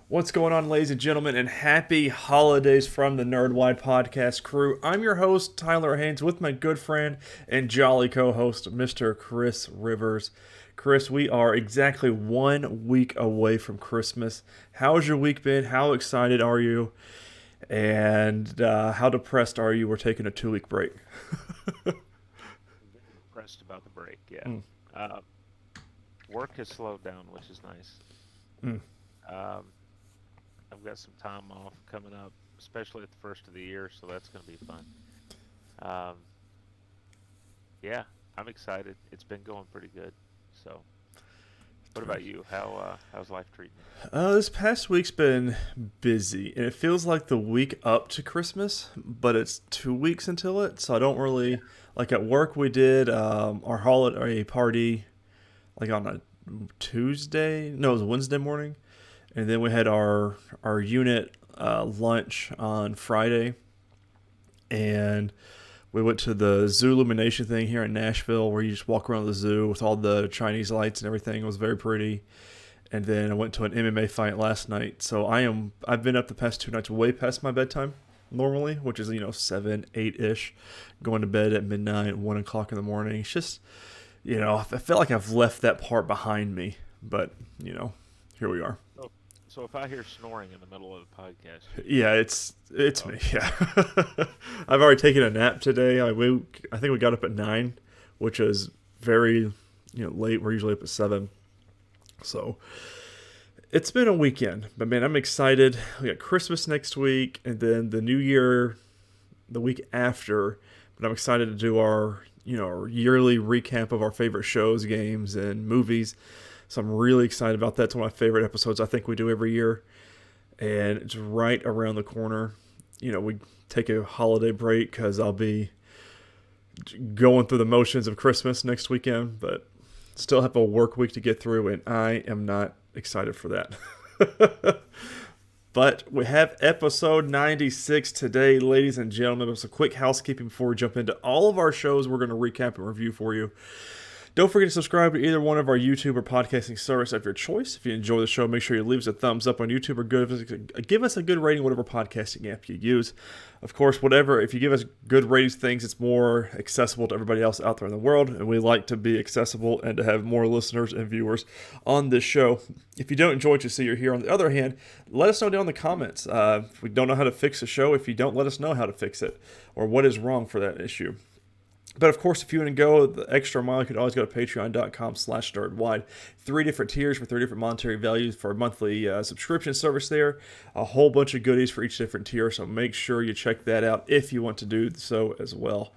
What's going on, ladies and gentlemen, and happy holidays from the Nerdwide podcast crew. I'm your host, Tyler Haynes, with my good friend and jolly co-host, Mr. Chris Rivers. Chris, we are exactly 1 week away from Christmas. How's your week been? How excited are you? And how depressed are you? We're taking a 2 week break. Impressed about the break, yeah. Mm, Uh, Work has slowed down, which is nice. mm. Um, I've got some time off coming up, especially at the first of the year, so that's going to be fun. Um, yeah, I'm excited. It's been going pretty good. So, what about you? How's life treating This past week's been busy, and it feels like the week up to Christmas, but it's 2 weeks until it. So I don't really like at work. We did our holiday party like on a Tuesday. No, it was a Wednesday morning, and then we had our unit lunch on Friday, and we went to the zoo illumination thing here in Nashville, where you just walk around the zoo with all the Chinese lights and everything. It was very pretty. And then I went to an MMA fight last night. So I've been up the past 2 nights way past my bedtime normally, which is 7, 8 ish, going to bed at midnight, 1 o'clock in the morning. It's just I feel like I've left that part behind me, but here we are. it? So if I hear snoring in the middle of the podcast, Yeah, it's oh, me. Yeah, I've already taken a nap today. I think we got up at 9, which is very late. We're usually up at 7, so it's been a weekend. But man, I'm excited. We got Christmas next week, and then the New Year the week after. But I'm excited to do our yearly recap of our favorite shows, games, and movies. So I'm really excited about that. It's one of my favorite episodes I think we do every year, and it's right around the corner. We take a holiday break because I'll be going through the motions of Christmas next weekend, but still have a work week to get through, and I am not excited for that. But we have episode 96 today, ladies and gentlemen. It's a quick housekeeping before we jump into all of our shows we're going to recap and review for you. Don't forget to subscribe to either one of our YouTube or podcasting service of your choice. If you enjoy the show, make sure you leave us a thumbs up on YouTube or give us a good rating, whatever podcasting app you use. Of course, if you give us good ratings, things, it's more accessible to everybody else out there in the world, and we like to be accessible and to have more listeners and viewers on this show. If you don't enjoy what you see or hear, on the other hand, let us know down in the comments. If we don't know how to fix the show, if you don't let us know how to fix it or what is wrong for that issue. But of course, if you want to go the extra mile, you could always go to patreon.com/nerdwide. 3 different tiers for 3 different monetary values for a monthly subscription service there. A whole bunch of goodies for each different tier, so make sure you check that out if you want to do so as well.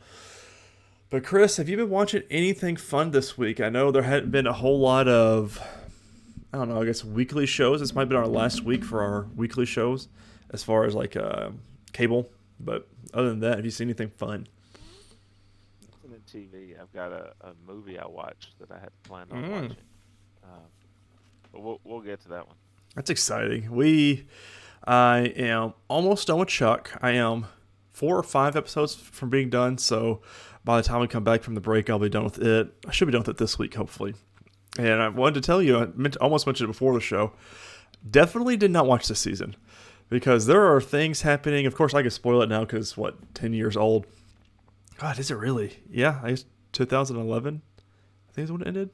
But Chris, have you been watching anything fun this week? I know there hadn't been a whole lot of, I don't know, I guess weekly shows. This might have been our last week for our weekly shows as far as like cable. But other than that, have you seen anything fun? nothing in TV. I've got a movie I watched that I had planned on Mm. watching. Uh, but we'll get to that one. That's exciting. I am almost done with Chuck. I am 4 or 5 episodes from being done, so by the time we come back from the break, I'll be done with it. I should be done with it this week, hopefully. And I wanted to tell you, almost mentioned it before the show, definitely did not watch this season because there are things happening. Of course, I can spoil it now because, 10 years old? God, is it really? Yeah, I guess 2011, I think is when it ended.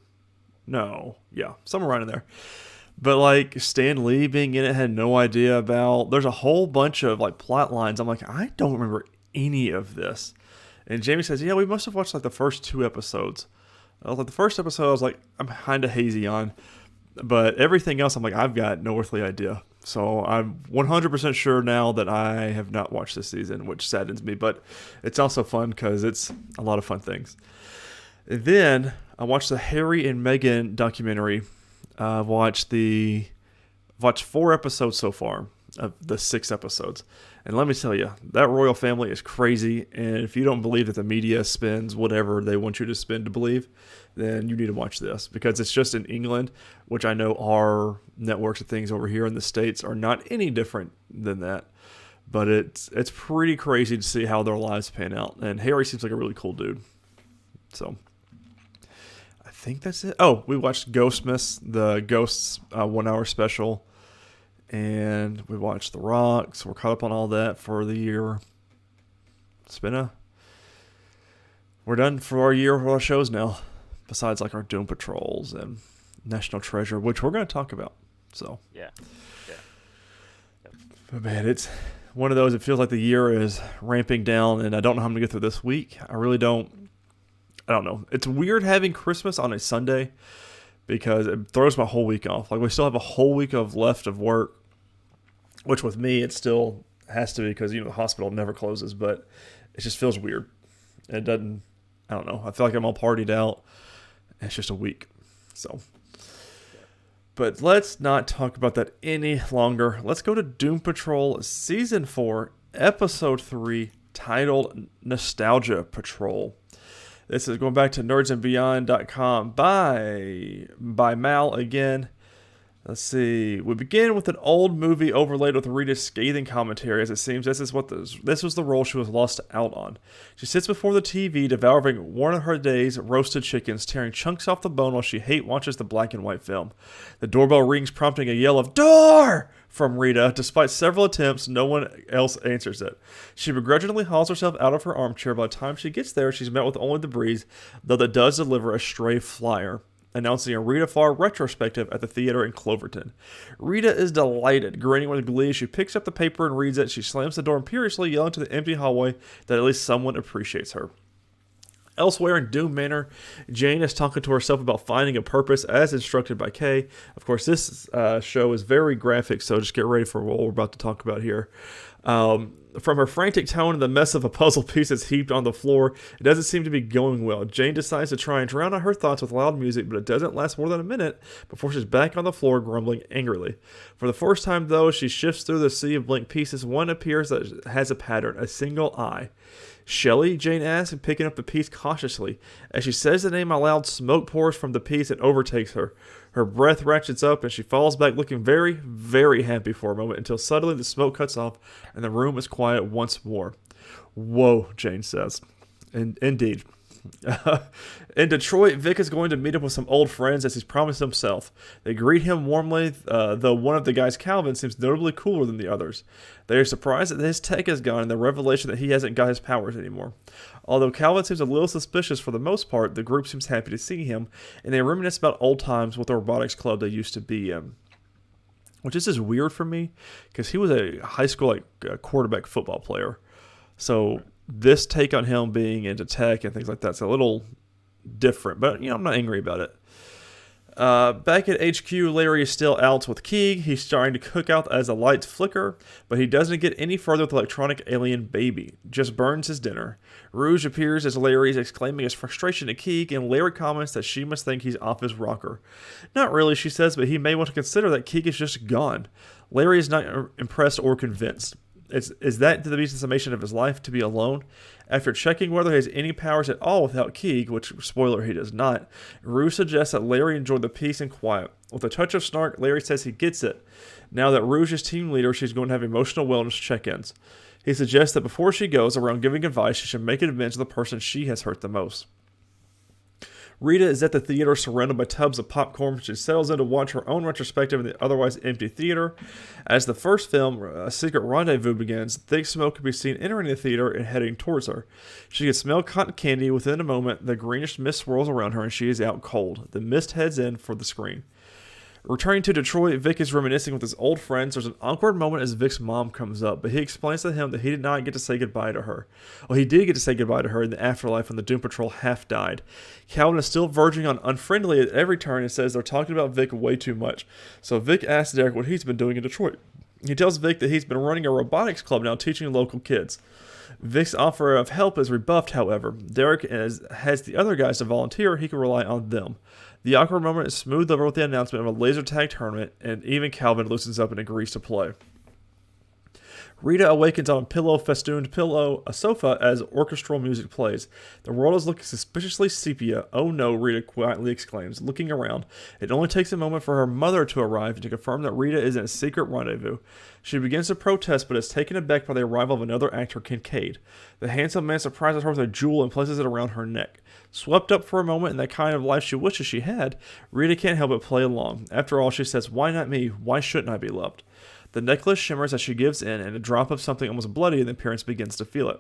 No, yeah, somewhere around in there. But like Stan Lee being in it, had no idea about. There's a whole bunch of like plot lines. I'm like, I don't remember any of this. And Jamie says, yeah, we must have watched like the first 2 episodes. I was like, the first episode, I was like, I'm kind of hazy on. But everything else, I'm like, I've got no earthly idea. So I'm 100% sure now that I have not watched this season, which saddens me. But it's also fun because it's a lot of fun things. And then I watched the Harry and Meghan documentary. I've watched 4 episodes so far of the 6 episodes. And let me tell you, that royal family is crazy. And if you don't believe that the media spins whatever they want you to spin to believe, then you need to watch this because it's just in England, which I know our networks and things over here in the States are not any different than that. But it's pretty crazy to see how their lives pan out. And Harry seems like a really cool dude. So I think that's it. Oh, we watched Ghostmas, the Ghosts 1 hour special. and we watched The Rock, so we're caught up on all that for the year. We're done for our year with our shows now, besides like our Doom Patrols and National Treasure, which we're going to talk about. So Yeah. but man, it's one of those. It feels like the year is ramping down, and I don't know how I'm going to get through this week. I really don't. I don't know. It's weird having Christmas on a Sunday because it throws my whole week off. Like, we still have a whole week left of work, which with me, it still has to be because, the hospital never closes, but it just feels weird. It doesn't, I don't know. I feel like I'm all partied out. It's just a week. So, but let's not talk about that any longer. Let's go to Doom Patrol Season 4, Episode 3, titled Nostalgia Patrol. This is going back to nerdsandbeyond.com by Mal again. Let's see. We begin with an old movie overlaid with Rita's scathing commentary, as it seems this was the role she was lost out on. She sits before the TV, devouring one of her day's roasted chickens, tearing chunks off the bone while she watches the black and white film. The doorbell rings, prompting a yell of "Door!" from Rita. Despite several attempts, no one else answers it. She begrudgingly hauls herself out of her armchair. By the time she gets there, she's met with only the breeze, though that does deliver a stray flyer announcing a Rita Farr retrospective at the theater in Cloverton. Rita is delighted, grinning with glee as she picks up the paper and reads it. She slams the door imperiously, yelling to the empty hallway that at least someone appreciates her. Elsewhere in Doom Manor, Jane is talking to herself about finding a purpose as instructed by Kay. Of course, this show is very graphic, so just get ready for what we're about to talk about here. From her frantic tone and the mess of a puzzle pieces heaped on the floor, it doesn't seem to be going well. Jane decides to try and drown out her thoughts with loud music, but it doesn't last more than a minute before she's back on the floor grumbling angrily. For the first time, though, she shifts through the sea of blank pieces. One appears that has a pattern, a single eye. Shelley? Jane asks, picking up the piece cautiously. As she says the name out loud, smoke pours from the piece and overtakes her. Her breath ratchets up and she falls back looking very, very happy for a moment until suddenly the smoke cuts off and the room is quiet once more. Whoa, Jane says. Indeed. In Detroit, Vic is going to meet up with some old friends as he's promised himself. They greet him warmly, though one of the guys, Calvin, seems notably cooler than the others. They are surprised that his tech is gone and the revelation that he hasn't got his powers anymore. Although Calvin seems a little suspicious for the most part, the group seems happy to see him, and they reminisce about old times with the robotics club they used to be in. Which is just weird for me, because he was a high school quarterback football player. So this take on him being into tech and things like that's a little different, but I'm not angry about it. Back at HQ, Larry is still out with Keeg. He's starting to cook out as the lights flicker, but he doesn't get any further with electronic alien baby. Just burns his dinner. Rouge appears as Larry is exclaiming his frustration at Keeg, and Larry comments that she must think he's off his rocker. Not really, she says, but he may want to consider that Keeg is just gone. Larry is not impressed or convinced. Is that to be the summation of his life, to be alone? After checking whether he has any powers at all without Keeg, which, spoiler, he does not, Rue suggests that Larry enjoy the peace and quiet. With a touch of snark, Larry says he gets it. Now that Rouge is team leader, she's going to have emotional wellness check-ins. He suggests that before she goes around giving advice, she should make it amends to the person she has hurt the most. Rita is at the theater surrounded by tubs of popcorn. She settles in to watch her own retrospective in the otherwise empty theater. As the first film, A Secret Rendezvous, begins, thick smoke can be seen entering the theater and heading towards her. She can smell cotton candy. Within a moment, the greenish mist swirls around her and she is out cold. The mist heads in for the screen. Returning to Detroit, Vic is reminiscing with his old friends. There's an awkward moment as Vic's mom comes up, but he explains to him that he did not get to say goodbye to her. Well, he did get to say goodbye to her in the afterlife when the Doom Patrol half died. Calvin is still verging on unfriendly at every turn and says they're talking about Vic way too much. So Vic asks Derek what he's been doing in Detroit. He tells Vic that he's been running a robotics club now, teaching local kids. Vic's offer of help is rebuffed, however. Derek has the other guys to volunteer. He can rely on them. The awkward moment is smoothed over with the announcement of a laser tag tournament, and even Calvin loosens up and agrees to play. Rita awakens on a pillow-festooned a sofa as orchestral music plays. The world is looking suspiciously sepia. Oh no, Rita quietly exclaims, looking around. It only takes a moment for her mother to arrive to confirm that Rita is in a secret rendezvous. She begins to protest, but is taken aback by the arrival of another actor, Kincaid. The handsome man surprises her with a jewel and places it around her neck. Swept up for a moment in that kind of life she wishes she had, Rita can't help but play along. After all, she says, why not me? Why shouldn't I be loved? The necklace shimmers as she gives in, and a drop of something almost bloody, and the appearance begins to feel it.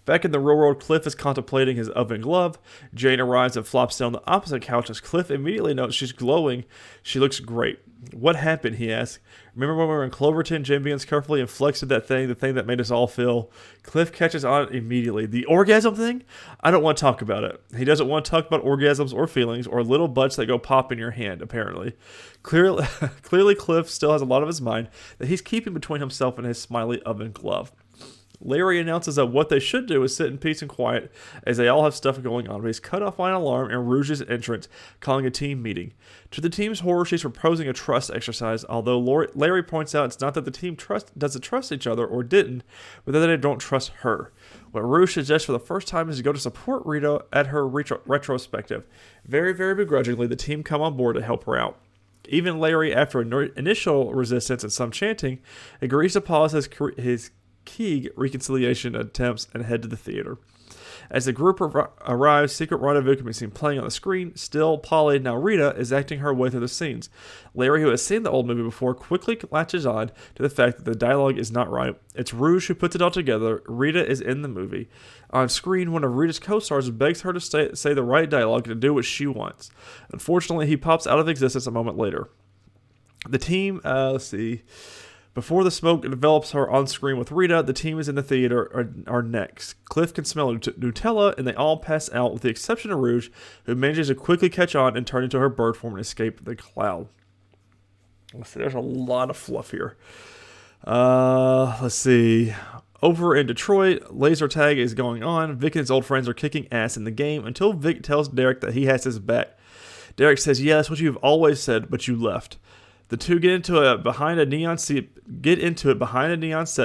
Back in the real world, Cliff is contemplating his oven glove. Jane arrives and flops down on the opposite couch as Cliff immediately notes she's glowing. She looks great. What happened, he asks. Remember when we were in Cloverton, Jane begins carefully and flexed the thing that made us all feel. Cliff catches on it immediately. The orgasm thing? I don't want to talk about it. He doesn't want to talk about orgasms or feelings or little butts that go pop in your hand, apparently. Clearly, Cliff still has a lot of his mind that he's keeping between himself and his smiley oven glove. Larry announces that what they should do is sit in peace and quiet as they all have stuff going on, but he's cut off by an alarm and Rouge's entrance, calling a team meeting. To the team's horror, she's proposing a trust exercise, although Larry points out it's not that the team doesn't trust each other or didn't, but that they don't trust her. What Rouge suggests for the first time is to go to support Rita at her retrospective. Very, very begrudgingly, the team come on board to help her out. Even Larry, after initial resistance and some chanting, agrees to pause his Keeg reconciliation attempts and head to the theater. As the group arrives, Secret Rendezvous can be seen playing on the screen. Still, Polly, now Rita, is acting her way through the scenes. Larry, who has seen the old movie before, quickly latches on to the fact that the dialogue is not right. It's Rouge who puts it all together. Rita is in the movie. On screen, one of Rita's co-stars begs her to say the right dialogue and do what she wants. Unfortunately, he pops out of existence a moment later. The team, before the smoke develops her on screen with Rita, the team is in the theater are next. Cliff can smell Nutella, and they all pass out with the exception of Rouge, who manages to quickly catch on and turn into her bird form and escape the cloud. Let's see, there's a lot of fluff here. Let's see. Over in Detroit, laser tag is going on. Vic and his old friends are kicking ass in the game until Vic tells Derek that he has his back. Derek says, "Yeah, that's what you've always said, but you left." The two get into it behind a neon set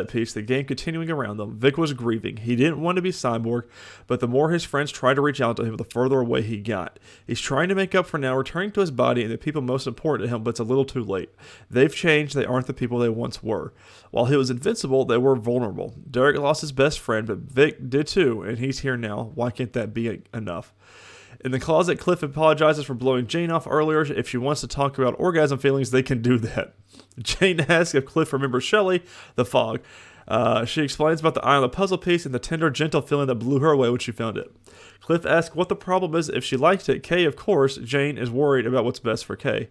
piece, the game continuing around them. Vic was grieving. He didn't want to be Cyborg, but the more his friends tried to reach out to him, the further away he got. He's trying to make up for now, returning to his body and the people most important to him, but it's a little too late. They've changed. They aren't the people they once were. While he was invincible, they were vulnerable. Derek lost his best friend, but Vic did too, and he's here now. Why can't that be enough? In the closet, Cliff apologizes for blowing Jane off earlier. If she wants to talk about orgasm feelings, they can do that. Jane asks if Cliff remembers Shelley, the fog. She explains about the eye on the puzzle piece and the tender, gentle feeling that blew her away when she found it. Cliff asks what the problem is if she liked it. Kay, of course. Jane is worried about what's best for Kay.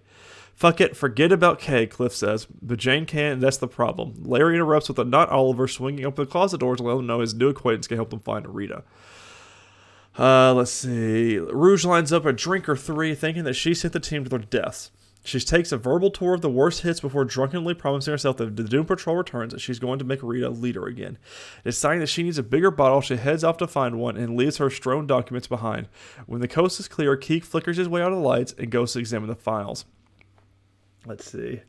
Fuck it, forget about Kay, Cliff says. But Jane can't, and that's the problem. Larry interrupts with a not Oliver swinging open the closet doors to let him know his new acquaintance can help them find Rita. Let's see. Rouge lines up a drink or three, thinking that she sent the team to their deaths. She takes a verbal tour of the worst hits before drunkenly promising herself that if the Doom Patrol returns, that she's going to make Rita leader again. Deciding that she needs a bigger bottle, she heads off to find one and leaves her strewn documents behind. When the coast is clear, Keek flickers his way out of the lights and goes to examine the files. Let's see.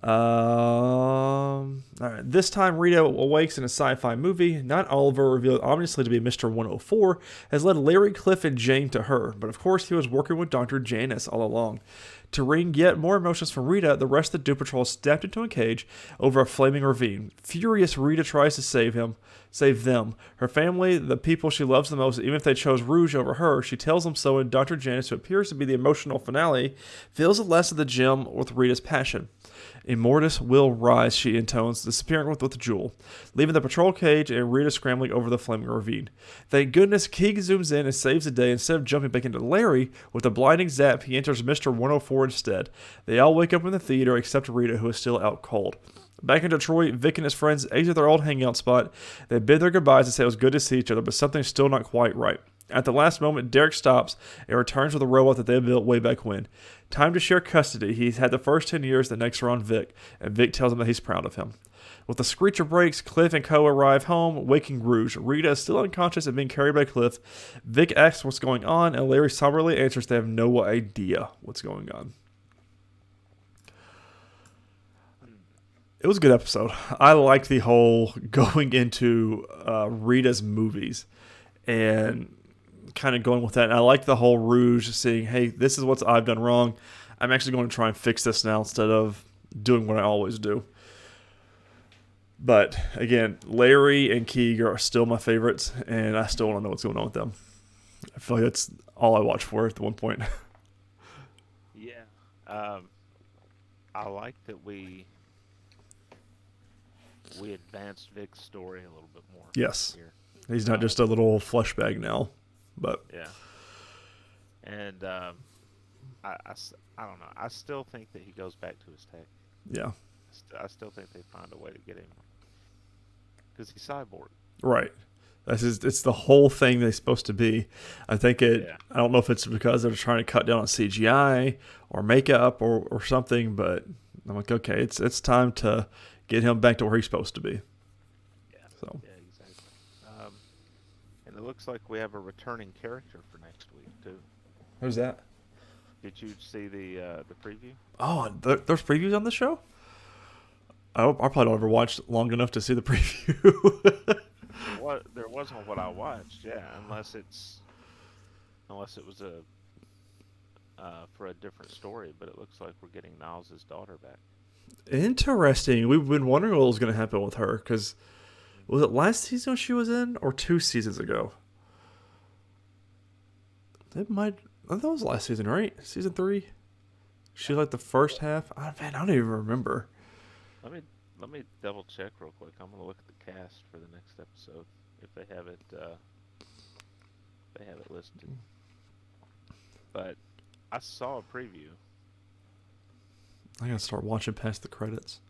All right. This time, Rita awakes in a sci-fi movie. Not Oliver, revealed ominously to be Mr. 104, has led Larry, Cliff, and Jane to her. But of course, he was working with Dr. Janice all along. To wring yet more emotions from Rita, the rest of the Doom Patrol is stabbed into a cage over a flaming ravine. Furious, Rita tries to save them. Her family, the people she loves the most, even if they chose Rouge over her, she tells them so, and Dr. Janice, who appears to be the emotional finale, fills the last of the gem with Rita's passion. Immortus will rise, she intones, disappearing with the jewel, leaving the patrol cage and Rita scrambling over the flaming ravine. Thank goodness Keeg zooms in and saves the day. Instead of jumping back into Larry, with a blinding zap, he enters Mr. 104 instead. They all wake up in the theater except Rita, who is still out cold. Back in Detroit, Vic and his friends exit their old hangout spot. They bid their goodbyes and say it was good to see each other, but something's still not quite right. At the last moment, Derek stops and returns with a robot that they built way back when. Time to share custody. He's had the first 10 years, the next are on Vic, and Vic tells him that he's proud of him. With the screecher breaks, Cliff and Co. arrive home, waking Rouge. Rita is still unconscious and being carried by Cliff. Vic asks what's going on, and Larry somberly answers they have no idea what's going on. It was a good episode. I liked the whole going into Rita's movies and kind of going with that. And I like the whole Rouge saying, hey, this is what I've done wrong. I'm actually going to try and fix this now instead of doing what I always do. But again, Larry and Keeg are still my favorites, and I still want to know what's going on with them. I feel like that's all I watched for at one point. Yeah. I like that we we advanced Vic's story a little bit more. Yes. Here. He's not just a little flesh bag now. But yeah. And I don't know. I still think that he goes back to his tech. Yeah. I still think they find a way to get him. Because he's cyborg. Right. It's the whole thing they're supposed to be. I think I don't know if it's because they're trying to cut down on CGI or makeup or something, but I'm like, okay, it's time to get him back to where he's supposed to be. Yeah. So. Yeah, exactly. And it looks like we have a returning character for next week too. Who's that? Did you see the preview? Oh, there's previews on the show? I probably don't ever watch long enough to see the preview. There wasn't what I watched, yeah, unless it was for a different story, but it looks like we're getting Niles' daughter back. Interesting. We've been wondering what was going to happen with her, because was it last season she was in, or 2 seasons ago? I think that was last season, right? Season 3? She like the first half? I don't even remember. Let me double check real quick. I'm gonna look at the cast for the next episode if they have it listed. But I saw a preview. I gotta start watching past the credits.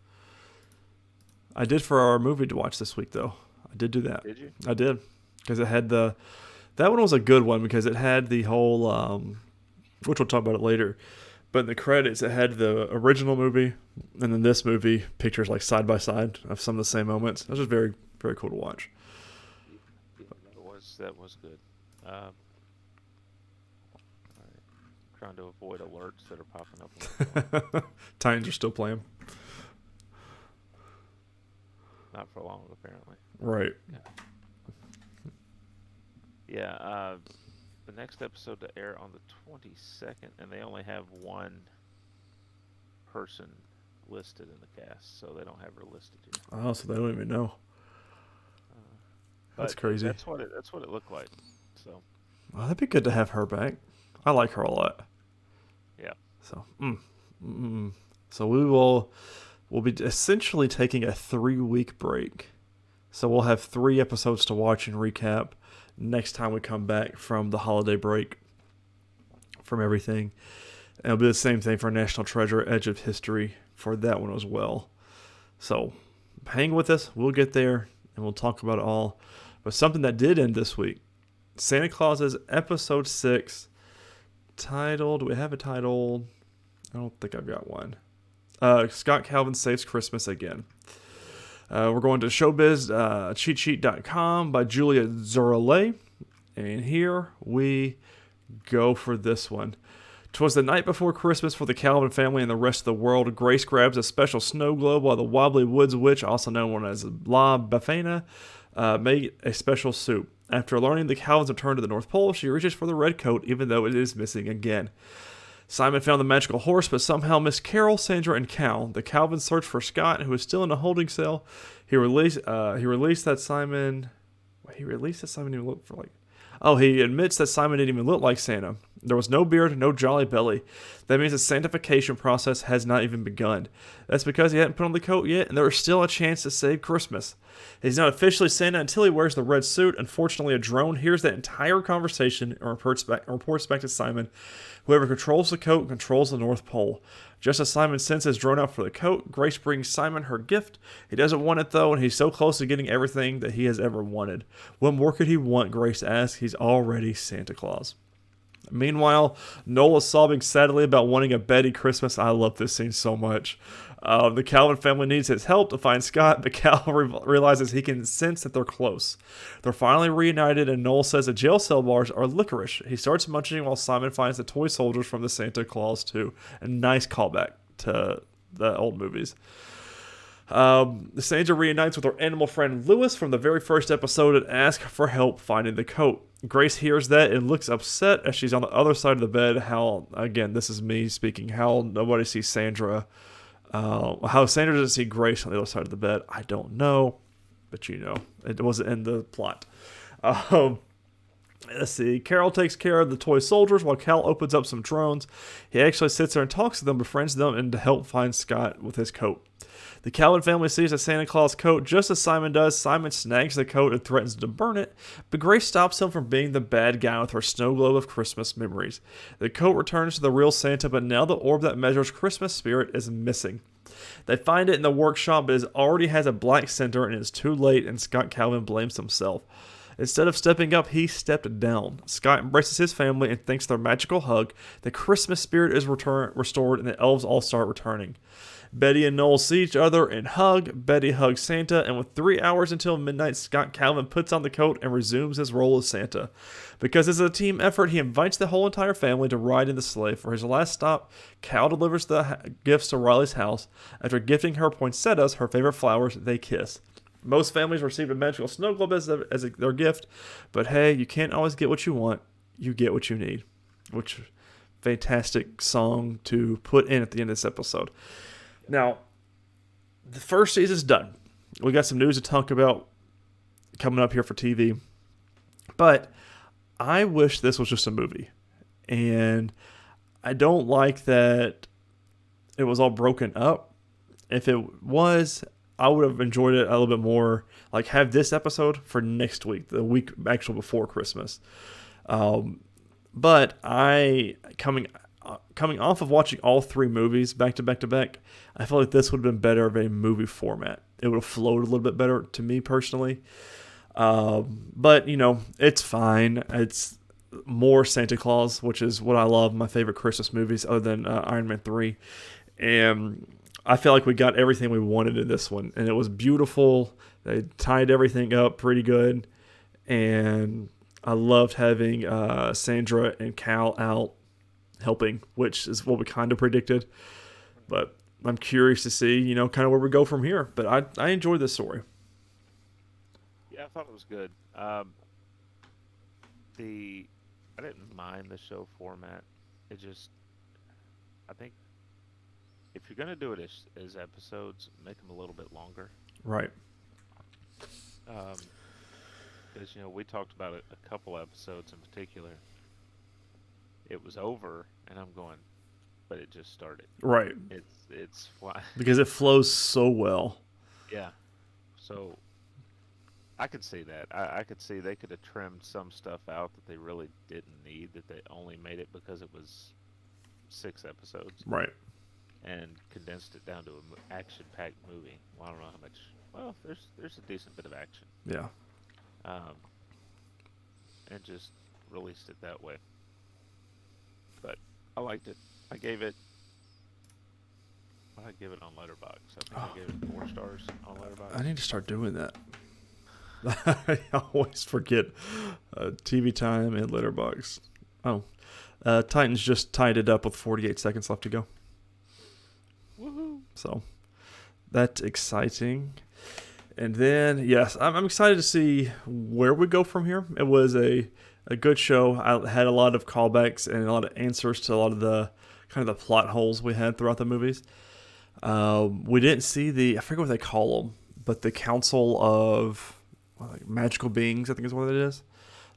I did for our movie to watch this week, though. I did do that. Did you? I did, because it had that one was a good one because it had the whole, which we'll talk about it later. But in the credits, it had the original movie, and then this movie, pictures like side by side of some of the same moments. It was just very, very cool to watch. Yeah, that was good. All right. Trying to avoid alerts that are popping up. Titans are still playing. Not for long, apparently. Right. Yeah. The next episode to air on the 22nd, and they only have one person listed in the cast, so they don't have her listed yet. Oh, so they don't even know. That's crazy. That's what it looked like. So. Well, that'd be good to have her back. I like her a lot. Yeah. So. So we'll be essentially taking a 3-week break. So we'll have 3 episodes to watch and recap next time we come back from the holiday break from everything. And it'll be the same thing for National Treasure, Edge of History for that one as well. So hang with us. We'll get there and we'll talk about it all. But something that did end this week, Santa Claus's episode 6, titled, do we have a title? I don't think I've got one. Scott Calvin Saves Christmas Again. We're going to showbiz.cheatsheet.com by Julia Zorale. And here we go for this one. 'Twas the night before Christmas for the Calvin family and the rest of the world. Grace grabs a special snow globe while the Wobbly Woods Witch, also known as La Befana, made a special soup. After learning the Calvins return to the North Pole, she reaches for the red coat even though it is missing again. Simon found the magical horse, but somehow missed Carol, Sandra, and Cal. The Calvins search for Scott, who is still in a holding cell. He released that Simon. He released that Simon didn't look for like. Oh, he admits that Simon didn't even look like Santa. There was no beard, no jolly belly. That means the sanctification process has not even begun. That's because he hadn't put on the coat yet, and there is still a chance to save Christmas. He's not officially Santa until he wears the red suit. Unfortunately, a drone hears that entire conversation and reports back to Simon. Whoever controls the coat controls the North Pole. Just as Simon sends his drone out for the coat, Grace brings Simon her gift. He doesn't want it though, and he's so close to getting everything that he has ever wanted. What more could he want, Grace asks. He's already Santa Claus. Meanwhile, Noel is sobbing sadly about wanting a Betty Christmas. I love this scene so much. The Calvin family needs his help to find Scott, but Cal realizes he can sense that they're close. They're finally reunited, and Noel says the jail cell bars are licorice. He starts munching while Simon finds the toy soldiers from the Santa Claus 2. A nice callback to the old movies. The Santa reunites with her animal friend Lewis from the very first episode and asks for help finding the coat. Grace hears that and looks upset as she's on the other side of the bed. How, again, this is me speaking, how nobody sees Sandra. How Sandra doesn't see Grace on the other side of the bed, I don't know. But you know, it wasn't in the plot. let's see. Carol takes care of the toy soldiers while Cal opens up some drones. He actually sits there and talks to them, befriends them, and to help find Scott with his coat. The Calvin family sees a Santa Claus coat just as Simon does. Simon snags the coat and threatens to burn it, but Grace stops him from being the bad guy with her snow globe of Christmas memories. The coat returns to the real Santa, but now the orb that measures Christmas spirit is missing. They find it in the workshop, but it already has a black center and it's too late, and Scott Calvin blames himself. Instead of stepping up, he stepped down. Scott embraces his family and thanks their magical hug. The Christmas spirit is restored, and the elves all start returning. Betty and Noel see each other and hug. Betty hugs Santa, and with 3 hours until midnight, Scott Calvin puts on the coat and resumes his role as Santa. Because it's a team effort, he invites the whole entire family to ride in the sleigh. For his last stop, Cal delivers the gifts to Riley's house. After gifting her poinsettias, her favorite flowers, they kiss. Most families receive a magical snow globe as their gift, but hey, you can't always get what you want. You get what you need. Which, fantastic song to put in at the end of this episode. Now, the first season's done. We got some news to talk about coming up here for TV. But I wish this was just a movie. And I don't like that it was all broken up. If it was, I would have enjoyed it a little bit more. Like, have this episode for next week, the week actual before Christmas. But coming off of watching all three movies back to back to back, I feel like this would have been better of a movie format. It would have flowed a little bit better to me personally. But, it's fine. It's more Santa Claus, which is what I love, my favorite Christmas movies other than Iron Man 3. And I feel like we got everything we wanted in this one. And it was beautiful. They tied everything up pretty good. And I loved having Sandra and Cal out helping, which is what we kind of predicted. But I'm curious to see, kind of where we go from here. But I enjoyed this story. Yeah, I thought it was good. I didn't mind the show format. I think if you're going to do it as episodes, make them a little bit longer. Right. Because, we talked about it a couple episodes in particular. It was over, and I'm going, but it just started. Right. It's fly. Because it flows so well. Yeah. So I could see that. I could see they could have trimmed some stuff out that they really didn't need, that they only made it because it was 6 episodes. Right. And condensed it down to an action-packed movie. Well, I don't know how much. Well, there's a decent bit of action. Yeah. And just released it that way. But I liked it. I gave it on Letterboxd. I think I gave it 4 stars on Letterboxd. I need to start doing that. I always forget TV Time and Letterboxd. Oh, Titans just tied it up with 48 seconds left to go. Woohoo! So that's exciting. And then, yes, I'm excited to see where we go from here. It was a good show. I had a lot of callbacks and a lot of answers to a lot of the kind of the plot holes we had throughout the movies. We didn't see I forget what they call them, but the Council of Magical Beings, I think is what it is.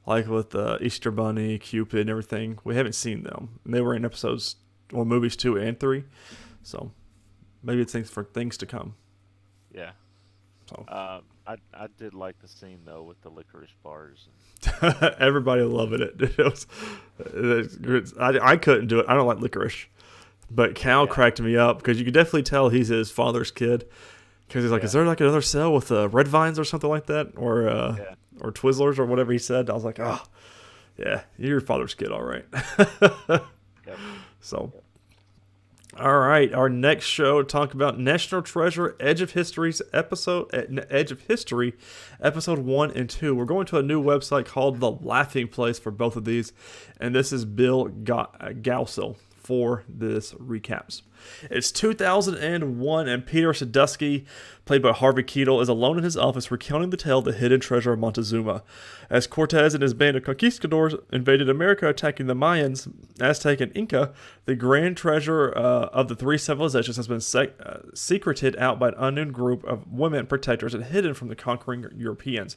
Like with the Easter Bunny, Cupid, and everything. We haven't seen them. They were in movies 2 and 3. So maybe it's things to come. Yeah. So I did like the scene though with the licorice bars. Everybody loving it. I couldn't do it. I don't like licorice, but Cal cracked me up because you could definitely tell he's his father's kid. Because he's like, is there like another cell with red vines or something like that, or Twizzlers or whatever he said? I was like, oh, yeah, you're your father's kid, all right. Yep. So. All right, our next show talk about National Treasure: Edge of History, episode 1 and 2. We're going to a new website called The Laughing Place for both of these, and this is Bill Gausel for this recaps. It's 2001, and Peter Sadusky, played by Harvey Keitel, is alone in his office recounting the tale of the hidden treasure of Montezuma. As Cortez and his band of conquistadors invaded America, attacking the Mayans, Aztec, and Inca, the grand treasure of the 3 civilizations has been secreted out by an unknown group of women protectors and hidden from the conquering Europeans.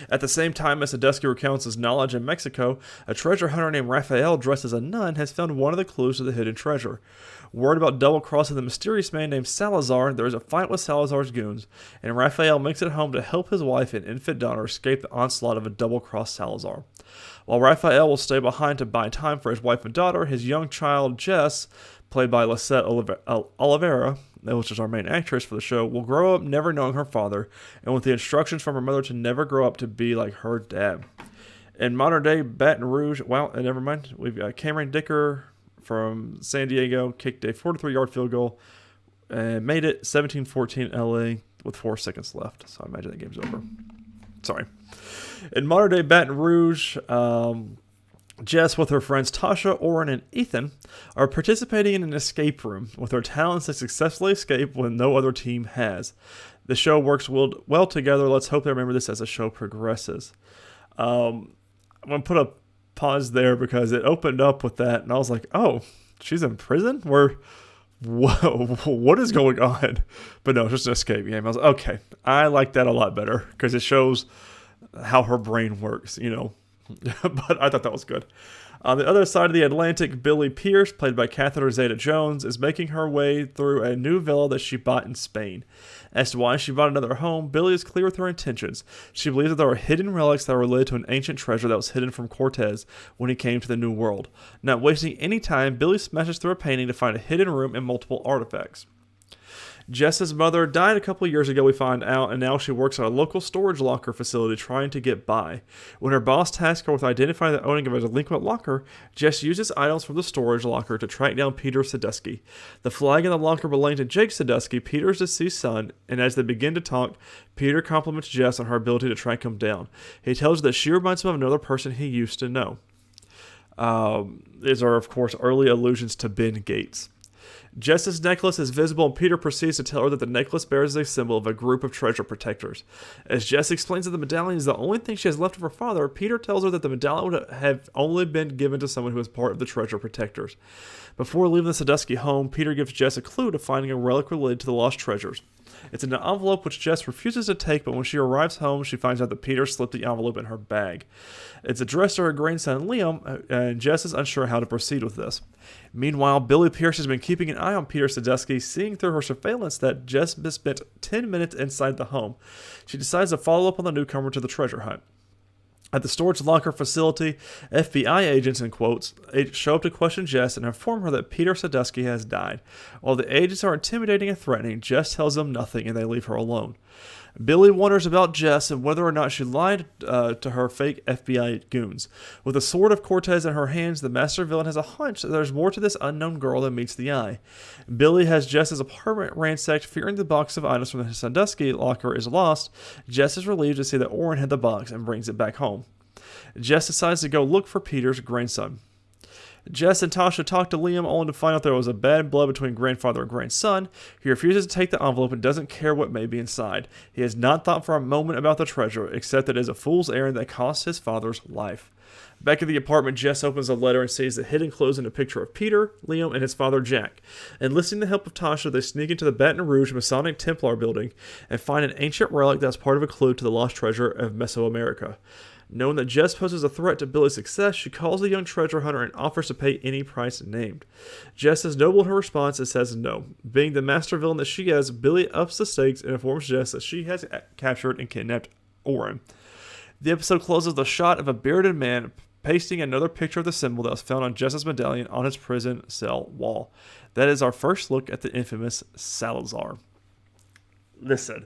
At the same time, as Sadusky recounts his knowledge in Mexico, a treasure hunter named Raphael, dressed as a nun, has found one of the clues to the hidden treasure. Word about double-crossing the mysterious man named Salazar, there is a fight with Salazar's goons, and Raphael makes it home to help his wife and infant daughter escape the onslaught of a double-crossed Salazar. While Raphael will stay behind to buy time for his wife and daughter, his young child, Jess, played by Lisette Oliveira, which is our main actress for the show, will grow up never knowing her father, and with the instructions from her mother to never grow up to be like her dad. In modern-day Baton Rouge, never mind, we've got Cameron Dicker from San Diego, kicked a 43-yard field goal, and made it 17-14 LA with 4 seconds left. So I imagine that game's over. Sorry. In modern-day Baton Rouge, Jess, with her friends Tasha, Oren, and Ethan, are participating in an escape room with their talents to successfully escape when no other team has. The show works well together. Let's hope they remember this as the show progresses. I'm going to put a pause there because it opened up with that, and I was like, oh, she's in prison? Whoa, what is going on? But no, it's just an escape game. I was like, okay, I like that a lot better because it shows how her brain works, But I thought that was good. On the other side of the Atlantic, Billy Pierce, played by Catherine Zeta-Jones, is making her way through a new villa that she bought in Spain. As to why she bought another home, Billy is clear with her intentions. She believes that there are hidden relics that are related to an ancient treasure that was hidden from Cortez when he came to the New World. Not wasting any time, Billy smashes through a painting to find a hidden room and multiple artifacts. Jess's mother died a couple of years ago, we find out, and now she works at a local storage locker facility trying to get by. When her boss tasks her with identifying the owner of a delinquent locker, Jess uses items from the storage locker to track down Peter Sadusky. The flag in the locker belonged to Jake Sadusky, Peter's deceased son, and as they begin to talk, Peter compliments Jess on her ability to track him down. He tells her that she reminds him of another person he used to know. These are, of course, early allusions to Ben Gates. Jess's necklace is visible, and Peter proceeds to tell her that the necklace bears a symbol of a group of treasure protectors. As Jess explains that the medallion is the only thing she has left of her father, Peter tells her that the medallion would have only been given to someone who was part of the treasure protectors. Before leaving the Sadusky home, Peter gives Jess a clue to finding a relic related to the lost treasures. It's in an envelope which Jess refuses to take, but when she arrives home, she finds out that Peter slipped the envelope in her bag. It's addressed to her grandson Liam, and Jess is unsure how to proceed with this. Meanwhile, Billy Pierce has been keeping an eye on Peter Sadusky, seeing through her surveillance that Jess has spent 10 minutes inside the home. She decides to follow up on the newcomer to the treasure hunt. At the storage locker facility, FBI agents, in quotes, show up to question Jess and inform her that Peter Sadusky has died. While the agents are intimidating and threatening, Jess tells them nothing and they leave her alone. Billy wonders about Jess and whether or not she lied to her fake FBI goons. With the sword of Cortez in her hands, the master villain has a hunch that there's more to this unknown girl than meets the eye. Billy has Jess's apartment ransacked, fearing the box of items from the Sadusky locker is lost. Jess is relieved to see that Oren had the box and brings it back home. Jess decides to go look for Peter's grandson. Jess and Tasha talk to Liam only to find out there was a bad blood between grandfather and grandson. He refuses to take the envelope and doesn't care what may be inside. He has not thought for a moment about the treasure, except that it is a fool's errand that cost his father's life. Back at the apartment, Jess opens a letter and sees the hidden clues in a picture of Peter, Liam, and his father Jack. Enlisting the help of Tasha, they sneak into the Baton Rouge Masonic Templar building and find an ancient relic that's part of a clue to the lost treasure of Mesoamerica. Knowing that Jess poses a threat to Billy's success, she calls the young treasure hunter and offers to pay any price named. Jess is noble in her response and says no. Being the master villain that she is, Billy ups the stakes and informs Jess that she has captured and kidnapped Oren. The episode closes with a shot of a bearded man pasting another picture of the symbol that was found on Jess's medallion on his prison cell wall. That is our first look at the infamous Salazar. Listen,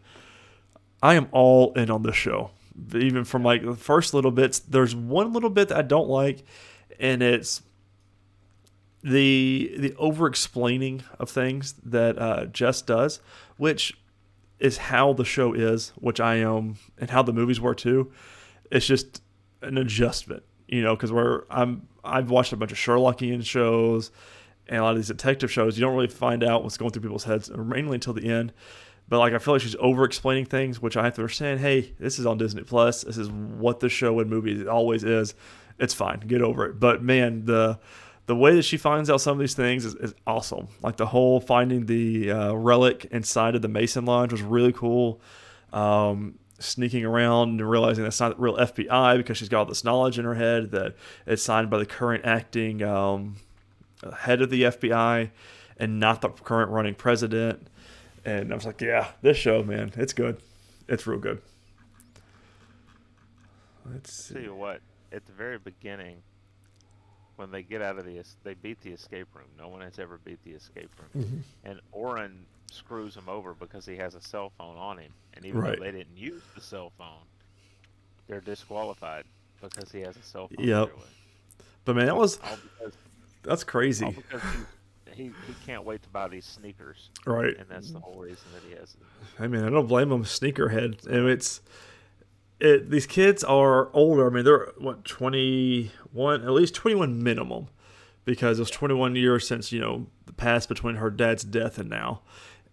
I am all in on this show. Even from like the first little bits, there's one little bit that I don't like, and it's the over-explaining of things that Jess does, which is how the show is, which I am, and how the movies were too. It's just an adjustment, because I've watched a bunch of Sherlockian shows and a lot of these detective shows. You don't really find out what's going through people's heads, mainly until the end. But I feel like she's over-explaining things, which I have to understand. Hey, this is on Disney Plus. This is what the show and movies always is. It's fine. Get over it. But man, the way that she finds out some of these things is awesome. Like the whole finding the relic inside of the Mason Lodge was really cool. sneaking around and realizing that's not the real FBI because she's got all this knowledge in her head that it's signed by the current acting head of the FBI and not the current running president. And I was like, yeah, this show, man, it's good. It's real good. Let's see. Tell you what, at the very beginning, when they get out of they beat the escape room. No one has ever beat the escape room. Mm-hmm. And Oren screws him over because he has a cell phone on him. And even though they didn't use the cell phone, they're disqualified because he has a cell phone. Yep. But man, that's crazy. All because he can't wait to buy these sneakers. Right. And that's the whole reason that he has it. I mean, I don't blame him, sneakerhead. And these kids are older. I mean, they're, 21, at least 21 minimum. Because it was 21 years since, the past between her dad's death and now.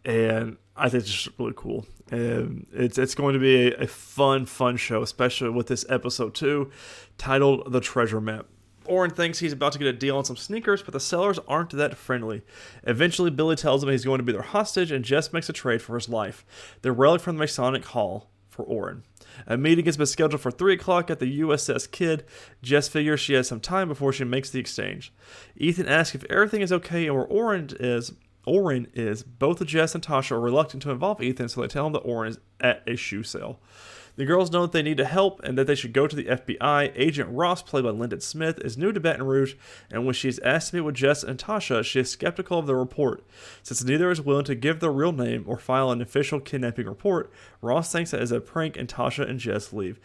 And I think it's just really cool. And it's going to be a fun show, especially with this episode 2 titled The Treasure Map. Oren thinks he's about to get a deal on some sneakers, but the sellers aren't that friendly. Eventually, Billy tells him he's going to be their hostage, and Jess makes a trade for his life. The relic from the Masonic Hall for Oren. A meeting has been scheduled for 3 o'clock at the USS Kidd. Jess figures she has some time before she makes the exchange. Ethan asks if everything is okay and where Oren is. Both Jess and Tasha are reluctant to involve Ethan, so they tell him that Oren is at a shoe sale. The girls know that they need help and that they should go to the FBI. Agent Ross, played by Lyndon Smith, is new to Baton Rouge, and when she is asked to meet with Jess and Tasha, she is skeptical of the report. Since neither is willing to give their real name or file an official kidnapping report, Ross thinks it is a prank and Tasha and Jess leave.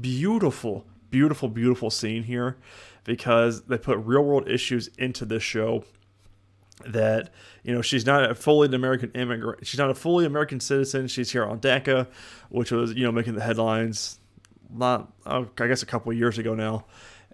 Beautiful, beautiful, beautiful scene here because they put real-world issues into this show. That, she's not a fully American immigrant. She's not a fully American citizen. She's here on DACA, which was, making the headlines, I guess a couple of years ago now.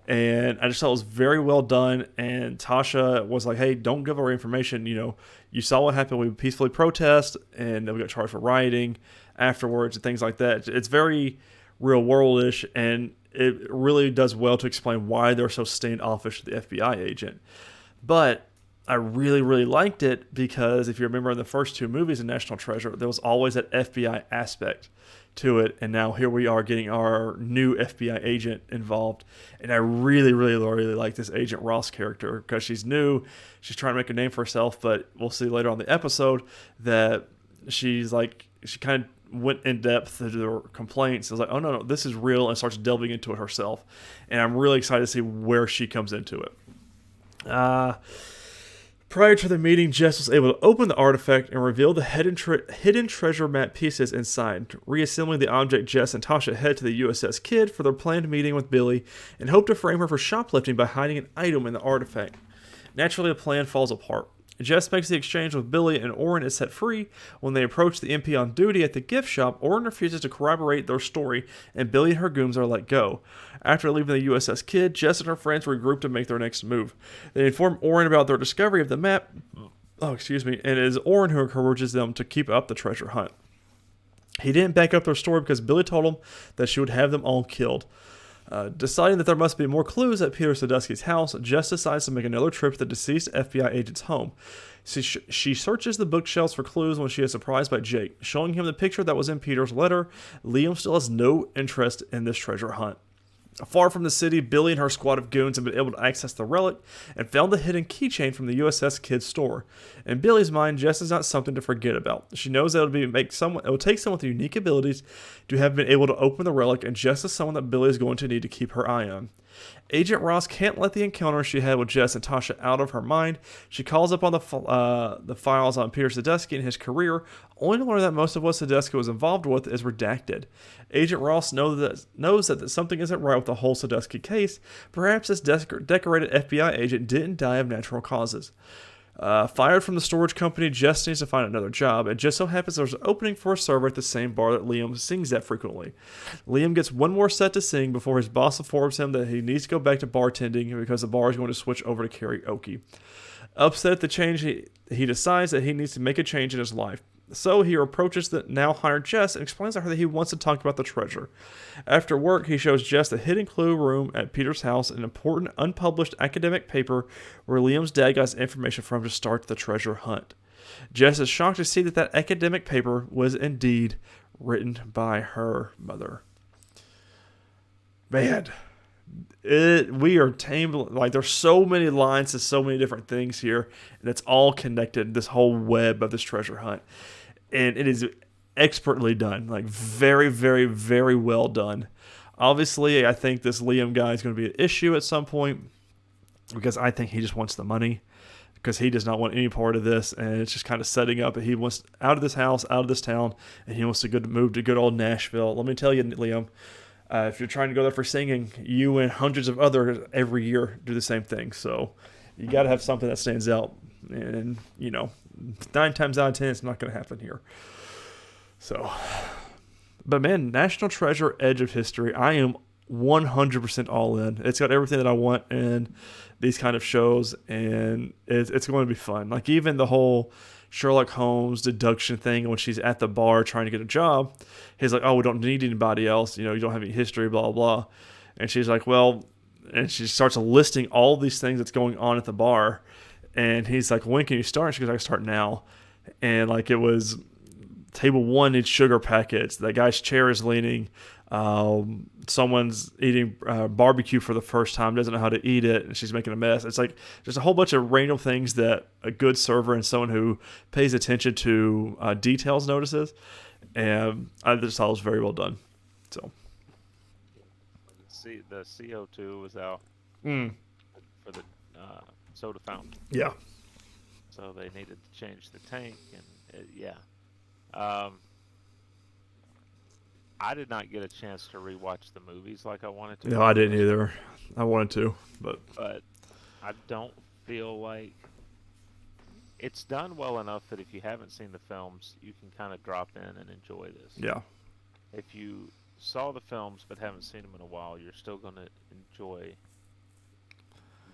And I just thought it was very well done. And Tasha was like, hey, don't give our information. You saw what happened. We peacefully protest, and then we got charged for rioting afterwards and things like that. It's very real world-ish, and it really does well to explain why they're so standoffish to the FBI agent. But I really, really liked it because if you remember in the first 2 movies in National Treasure, there was always that FBI aspect to it. And now here we are getting our new FBI agent involved. And I really, really, really like this Agent Ross character because she's new. She's trying to make a name for herself, but we'll see later on in the episode that she kind of went in depth into their complaints. I was like, oh, no, this is real, and starts delving into it herself. And I'm really excited to see where she comes into it. Prior to the meeting, Jess was able to open the artifact and reveal the hidden treasure map pieces inside. Reassembling the object, Jess and Tasha head to the USS Kidd for their planned meeting with Billy and hope to frame her for shoplifting by hiding an item in the artifact. Naturally, the plan falls apart. Jess makes the exchange with Billy and Oren is set free. When they approach the MP on duty at the gift shop, Oren refuses to corroborate their story and Billy and her goons are let go. After leaving the USS Kidd, Jess and her friends regroup to make their next move. They inform Oren about their discovery of the map, and it is Oren who encourages them to keep up the treasure hunt. He didn't back up their story because Billy told him that she would have them all killed. Deciding that there must be more clues at Peter Sadusky's house, Jess decides to make another trip to the deceased FBI agent's home. She searches the bookshelves for clues when she is surprised by Jake. Showing him the picture that was in Peter's letter, Liam still has no interest in this treasure hunt. Far from the city, Billy and her squad of goons have been able to access the relic and found the hidden keychain from the USS Kidd store. In Billy's mind, Jess is not something to forget about. She knows that it will take someone with unique abilities to have been able to open the relic, and Jess is someone that Billy is going to need to keep her eye on. Agent Ross can't let the encounter she had with Jess and Tasha out of her mind. She calls up on the files on Peter Sadusky and his career, only to learn that most of what Sadusky was involved with is redacted. Agent Ross knows that something isn't right with the whole Sadusky case. Perhaps this decorated FBI agent didn't die of natural causes. Fired from the storage company, Jess needs to find another job. It just so happens there's an opening for a server at the same bar that Liam sings at frequently. Liam gets one more set to sing before his boss informs him that he needs to go back to bartending because the bar is going to switch over to karaoke. Upset at the change, he decides that he needs to make a change in his life. So he approaches the now hired Jess and explains to her that he wants to talk about the treasure. After work, he shows Jess the hidden clue room at Peter's house, an important unpublished academic paper where Liam's dad got his information from to start the treasure hunt. Jess is shocked to see that academic paper was indeed written by her mother. Man, we are tamed. Like, there's so many lines to so many different things here, and it's all connected. This whole web of this treasure hunt, and it is expertly done. Like, very, very, very well done. Obviously, I think this Liam guy is going to be an issue at some point because I think he just wants the money. Because he does not want any part of this, and it's just kind of setting up. He wants out of this house, out of this town, and he wants to move to good old Nashville. Let me tell you, Liam, if you're trying to go there for singing, you and hundreds of others every year do the same thing. So you got to have something that stands out. And, 9 times out of 10, it's not going to happen here. So, but man, National Treasure, Edge of History, I am 100% all in. It's got everything that I want in these kind of shows, and it's going to be fun. Like, even the whole Sherlock Holmes deduction thing when she's at the bar trying to get a job, he's like, oh, we don't need anybody else, you don't have any history, blah, blah, blah. And she's like, well, and she starts listing all these things that's going on at the bar, and he's like, when can you start? And she goes, I can start now. And like, it was table 1 needs sugar packets, that guy's chair is leaning, someone's eating barbecue for the first time, doesn't know how to eat it, and she's making a mess. It's like just a whole bunch of random things that a good server and someone who pays attention to details notices. And I just thought it was very well done. So, the CO2 was out for the soda fountain. Yeah. So they needed to change the tank, and I did not get a chance to rewatch the movies like I wanted to. No, I didn't either. I wanted to, but I don't feel like it's done well enough that if you haven't seen the films, you can kind of drop in and enjoy this. Yeah. If you saw the films but haven't seen them in a while, you're still going to enjoy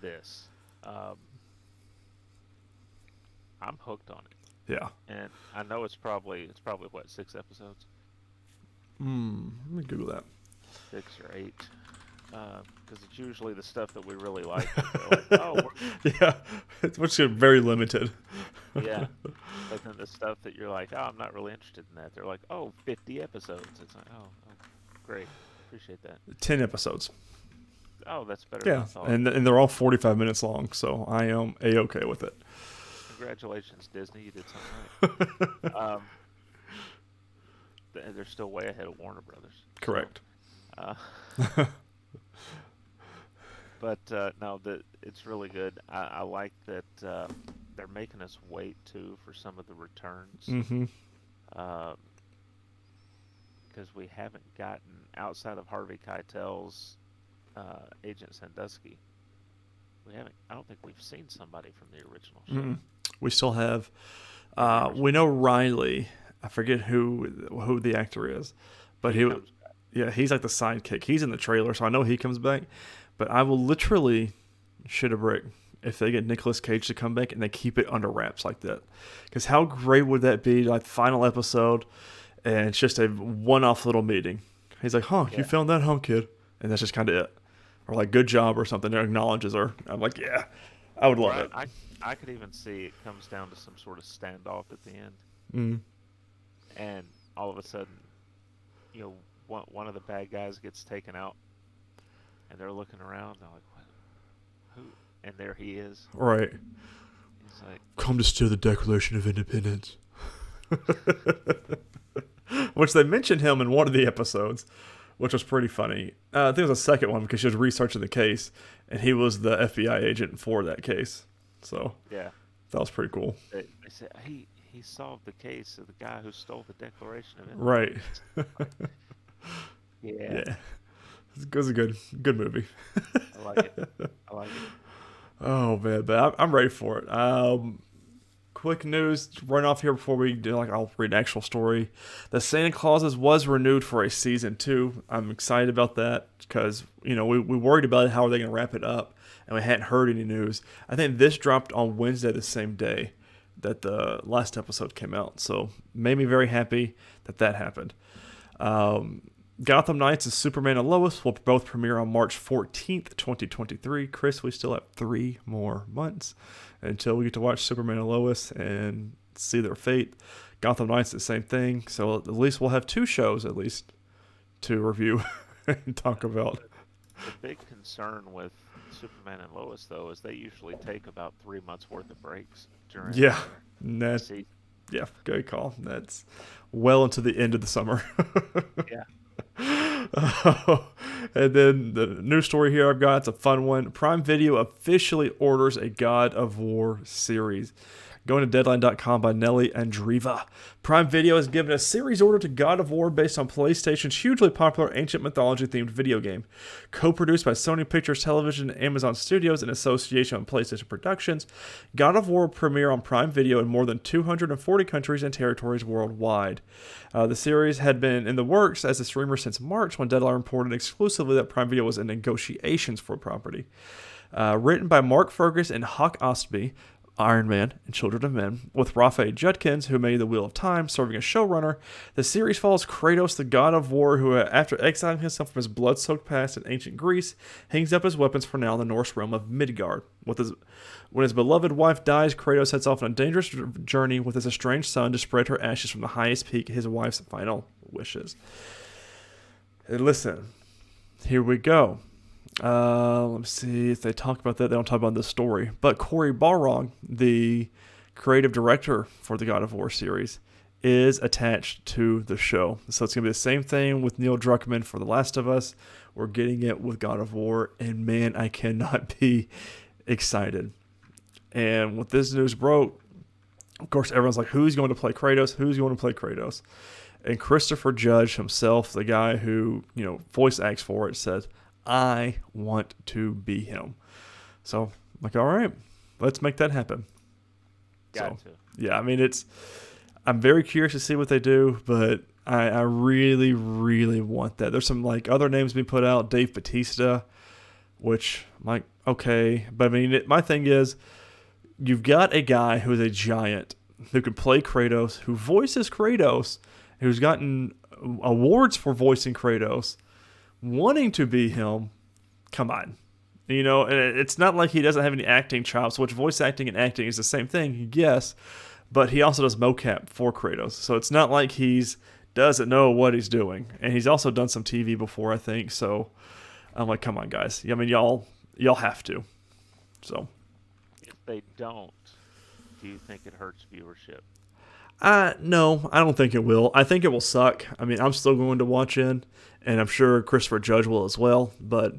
this. I'm hooked on it. Yeah. And I know it's probably what, 6 episodes? Let me Google that. 6 or 8. Because it's usually the stuff that we really like. Like, yeah, which is very limited. Yeah. But then the stuff that you're like, I'm not really interested in that. They're like, 50 episodes. It's like, great. Appreciate that. 10 episodes. Oh, that's better. Yeah, and they're all 45 minutes long, so I am A-okay with it. Congratulations, Disney. You did something right. They're still way ahead of Warner Brothers. Correct. So, but no, it's really good. I like that they're making us wait too for some of the returns. Mm-hmm. Because we haven't gotten, outside of Harvey Keitel's Agent Sandusky, I don't think we've seen somebody from the original show. Mm-hmm. We still have. We know Riley. I forget who the actor is, but he's like the sidekick. He's in the trailer, so I know he comes back. But I will literally shit a brick if they get Nicolas Cage to come back and they keep it under wraps like that. Because how great would that be? Like, final episode, and it's just a one-off little meeting. He's like, You found that, kid? And that's just kind of it. Or like, good job or something. That acknowledges her. I'm like, yeah, I would love it. I could even see it comes down to some sort of standoff at the end. Mm. And all of a sudden, one of the bad guys gets taken out, and they're looking around. They're like, "What? Who?" And there he is. Right. He's like, "Come to steal the Declaration of Independence," which they mentioned him in one of the episodes, which was pretty funny. I think it was the second one because she was researching the case, and he was the FBI agent for that case. So yeah, that was pretty cool. They said he solved the case of the guy who stole the Declaration of Independence. Right. Yeah. It was a good movie. I like it. Oh man, but I'm ready for it. Quick news, run off here before we do. I'll read an actual story. The Santa Clauses was renewed for a season 2. I'm excited about that because we worried about how are they going to wrap it up, and we hadn't heard any news. I think this dropped on Wednesday, the same day that the last episode came out. So made me very happy that happened. Gotham Knights and Superman and Lois will both premiere on March 14th, 2023. Chris, we still have 3 more months until we get to watch Superman and Lois, and see their fate. Gotham Knights, the same thing. So at least we'll have 2 shows at least to review and talk about. The big concern with Superman and Lois, though, is they usually take about 3 months worth of breaks during the season. Yeah, good call. That's well into the end of the summer. Yeah. And then the new story here I've got, it's a fun one. Prime Video officially orders a God of War series. Going to Deadline.com by Nelly Andreeva. Prime Video has given a series order to God of War based on PlayStation's hugely popular ancient mythology-themed video game. Co-produced by Sony Pictures Television and Amazon Studios in association with PlayStation Productions, God of War will premiere on Prime Video in more than 240 countries and territories worldwide. The series had been in the works as a streamer since March, when Deadline reported exclusively that Prime Video was in negotiations for the property. Written by Mark Fergus and Hawk Ostby, Iron Man and Children of Men, with Raphael Judkins, who made The Wheel of Time, serving as showrunner. The series follows Kratos, the god of war, who, after exiling himself from his blood-soaked past in ancient Greece, hangs up his weapons for now in the Norse realm of Midgard. When his beloved wife dies, Kratos heads off on a dangerous journey with his estranged son to spread her ashes from the highest peak, his wife's final wishes. And listen, here we go. Let me see if they talk about that. They don't talk about this story. But Cory Barlog, the creative director for the God of War series, is attached to the show. So it's going to be the same thing with Neil Druckmann for The Last of Us. We're getting it with God of War. And man, I cannot be excited. And when this news broke, of course, everyone's like, who's going to play Kratos? Who's going to play Kratos? And Christopher Judge himself, the guy who, voice acts for it, said, I want to be him. So I'm like, all right, let's make that happen. Got to. Yeah, I mean, I'm very curious to see what they do, but I really, really want that. There's some other names being put out, Dave Bautista, which I'm like, okay. But I mean, my thing is, you've got a guy who is a giant who can play Kratos, who voices Kratos, who's gotten awards for voicing Kratos, wanting to be him. Come on. And it's not like he doesn't have any acting chops, which voice acting and acting is the same thing, yes, but he also does mocap for Kratos. So it's not like he's doesn't know what he's doing. And he's also done some TV before, I think. So I'm like, come on, guys. I mean, y'all have to. So if they don't, do you think it hurts viewership? No, I don't think it will. I think it will suck. I mean, I'm still going to watch in, and I'm sure Christopher Judge will as well, but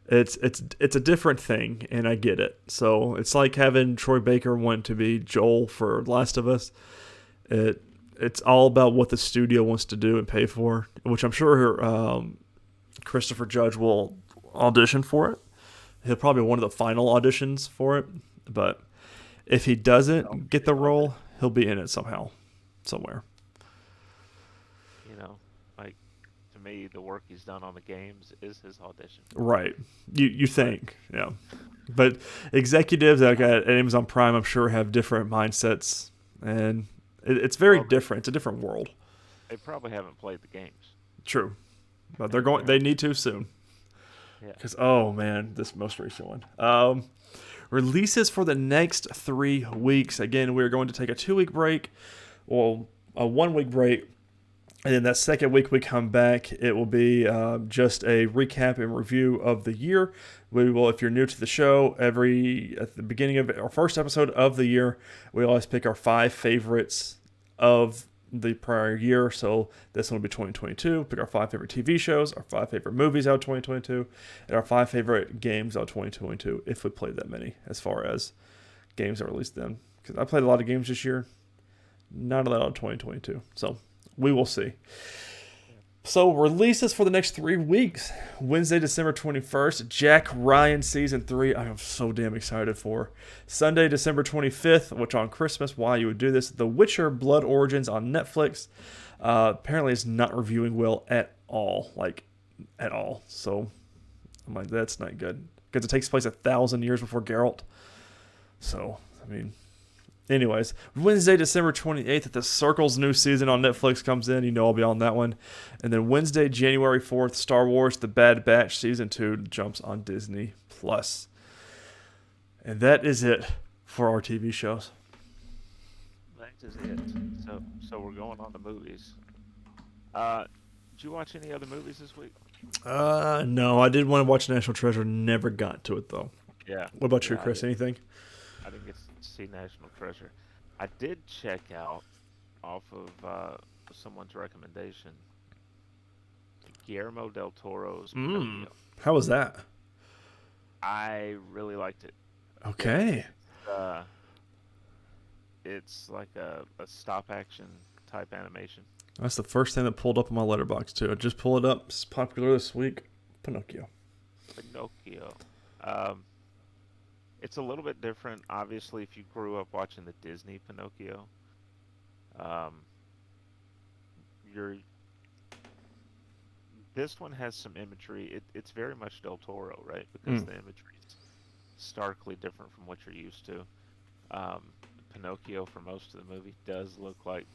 it's a different thing, and I get it. So it's like having Troy Baker want to be Joel for Last of Us. It's all about what the studio wants to do and pay for, which I'm sure Christopher Judge will audition for it. He'll probably be one of the final auditions for it, but if he doesn't get the role, he'll be in it somehow. Somewhere. To me, the work he's done on the games is his audition. Right. You think, yeah. But executives at Amazon Prime, I'm sure, have different mindsets, and it's very different. It's a different world. They probably haven't played the games. True. But they need to soon. Yeah. Because, oh man, this most recent one. Releases for the next 3 weeks. Again, we're going to take a 2-week break. Well, a 1-week break, and then that second week we come back, it will be just a recap and review of the year. We will, if you're new to the show, at the beginning of our first episode of the year, we always pick our 5 favorites of the prior year. So this one will be 2022. Pick our 5 favorite TV shows, our 5 favorite movies out of 2022, and our 5 favorite games out of 2022, if we played that many, as far as games that released then. Because I played a lot of games this year. Not allowed in 2022. So we will see. So releases for the next 3 weeks. Wednesday, December 21st, Jack Ryan Season 3. I am so damn excited for. Sunday, December 25th, which on Christmas, why you would do this, The Witcher Blood Origins on Netflix. Apparently it's not reviewing well at all. At all. So I'm like, that's not good. Because it takes place 1,000 years before Geralt. So, I mean... Anyways, Wednesday, December 28th, The Circle's new season on Netflix comes in. I'll be on that one. And then Wednesday, January 4th, Star Wars The Bad Batch Season 2 jumps on Disney+. And that is it for our TV shows. is it. So we're going on to movies. Uh, did you watch any other movies this week? No, I did want to watch National Treasure. Never got to it though. Yeah, What about you, yeah, Chris? Anything? I didn't get to see National Treasure. I did check out off of someone's recommendation Guillermo del Toro's Mm. Pinocchio. How was that? I really liked it. Yeah, Okay. it's like a stop action type animation. That's the first thing that pulled up on my letterbox too. I just pulled it up. It's popular this week. Pinocchio. Pinocchio. Um, it's a little bit different, obviously, if you grew up watching the Disney Pinocchio. Um, you're This one has some imagery. It's very much Del Toro, right? Because Mm. the imagery is starkly different from what you're used to. Um, Pinocchio, for most of the movie, does look like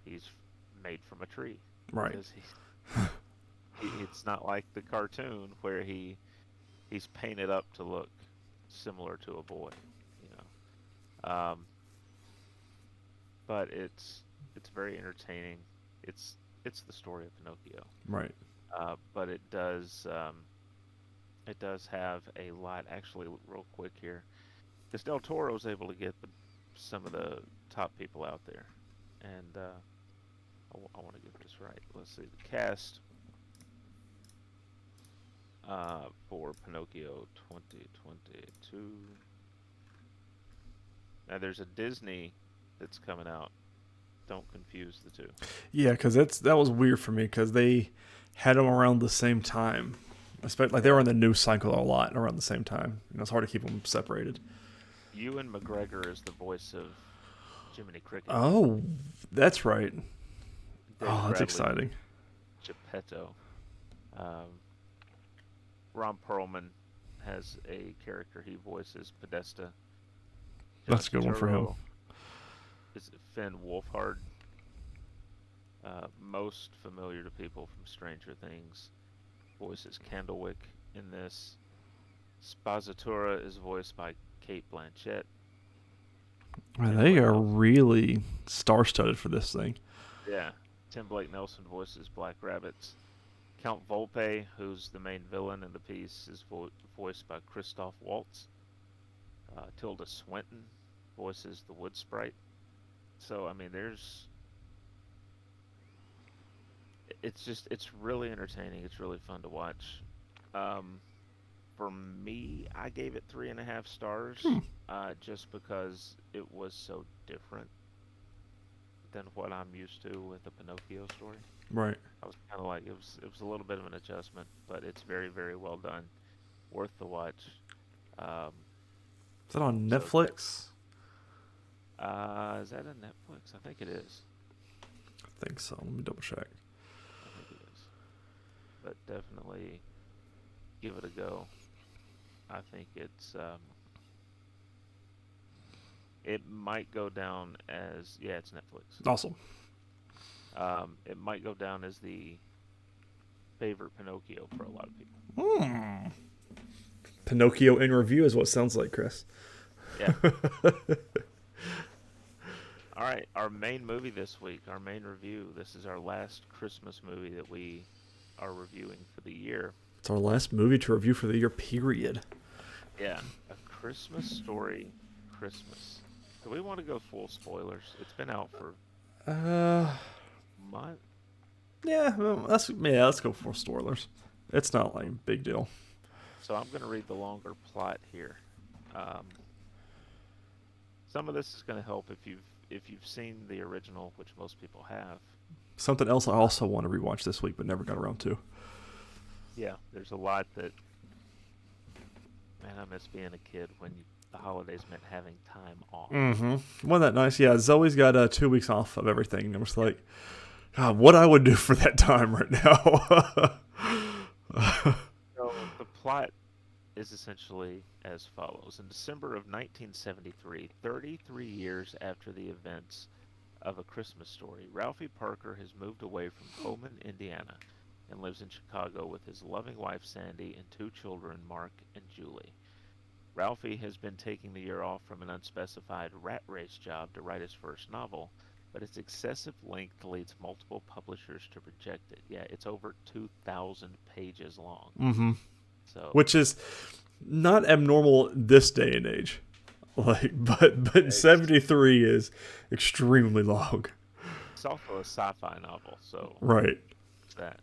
he's made from a tree Right. because it's not like the cartoon where he's painted up to look similar to a boy, you know. But it's very entertaining. It's the story of Pinocchio, Right. but it does have a lot. Actually, real quick here, because Del Toro's able to get some of the top people out there, and I want to get this right. Let's see the cast for Pinocchio 2022. Now there's a Disney that's coming out. Don't confuse the two. Yeah, because that was weird for me because they had them around the same time. Especially like they were in the news cycle a lot around the same time. It's hard to keep them separated. Ewan McGregor is the voice of Jiminy Cricket. Oh, that's right. Dave That's Bradley, exciting. Geppetto. Um, Ron Perlman has a character he voices, Podesta. That's a good one for him. Turturro is Finn Wolfhard, most familiar to people from Stranger Things. Voices Candlewick in this. Spazzatura is voiced by Kate Blanchett. They are really star-studded for this thing. Yeah. Tim Blake Nelson voices Black Rabbits. Count Volpe, who's the main villain in the piece, is voiced by Christoph Waltz. Tilda Swinton voices the Wood Sprite. So, I mean, it's really entertaining. It's really fun to watch. For me, I gave it 3.5 stars, just because it was so different than what I'm used to with the Pinocchio story. Right. I was kind of like it was a little bit of an adjustment, but it's very very well done, worth the watch. Um, Is that on so Netflix? is that a Netflix? I think it is. I think so. Let me double check. I think it is. But definitely give it a go. I think it might go down as it's Netflix. Awesome. It might go down as the favorite Pinocchio for a lot of people. Pinocchio in review is what it sounds like, Chris. Yeah. All right, our main movie this week, our main review. This is our last Christmas movie that we are reviewing for the year. It's our last movie to review for the year, period. Yeah, A Christmas Story, Christmas. Do we want to go full spoilers? It's been out for a month. Yeah, let's go for spoilers. It's not like a big deal. So I'm going to read the longer plot here. Some of this is going to help if you've seen the original, which most people have. Something else I also want to rewatch this week, but never got around to. Yeah, there's a lot that. Man, I miss being a kid when the holidays meant having time off. Mm-hmm. Wasn't that nice? Yeah, Zoe's got 2 weeks off of everything. And I'm just like, God, what I would do for that time right now. So the plot is essentially as follows. In December of 1973, 33 years after the events of A Christmas Story, Ralphie Parker has moved away from Pullman, Indiana, and lives in Chicago with his loving wife Sandy and 2 children, Mark and Julie. Ralphie has been taking the year off from an unspecified rat race job to write his first novel, but its excessive length leads multiple publishers to reject it. Yeah, it's over 2,000 pages long. Mm-hmm. So, Which is not abnormal this day and age. Like, but it's 73 is extremely long. it's also a sci-fi novel, so Right. it's that.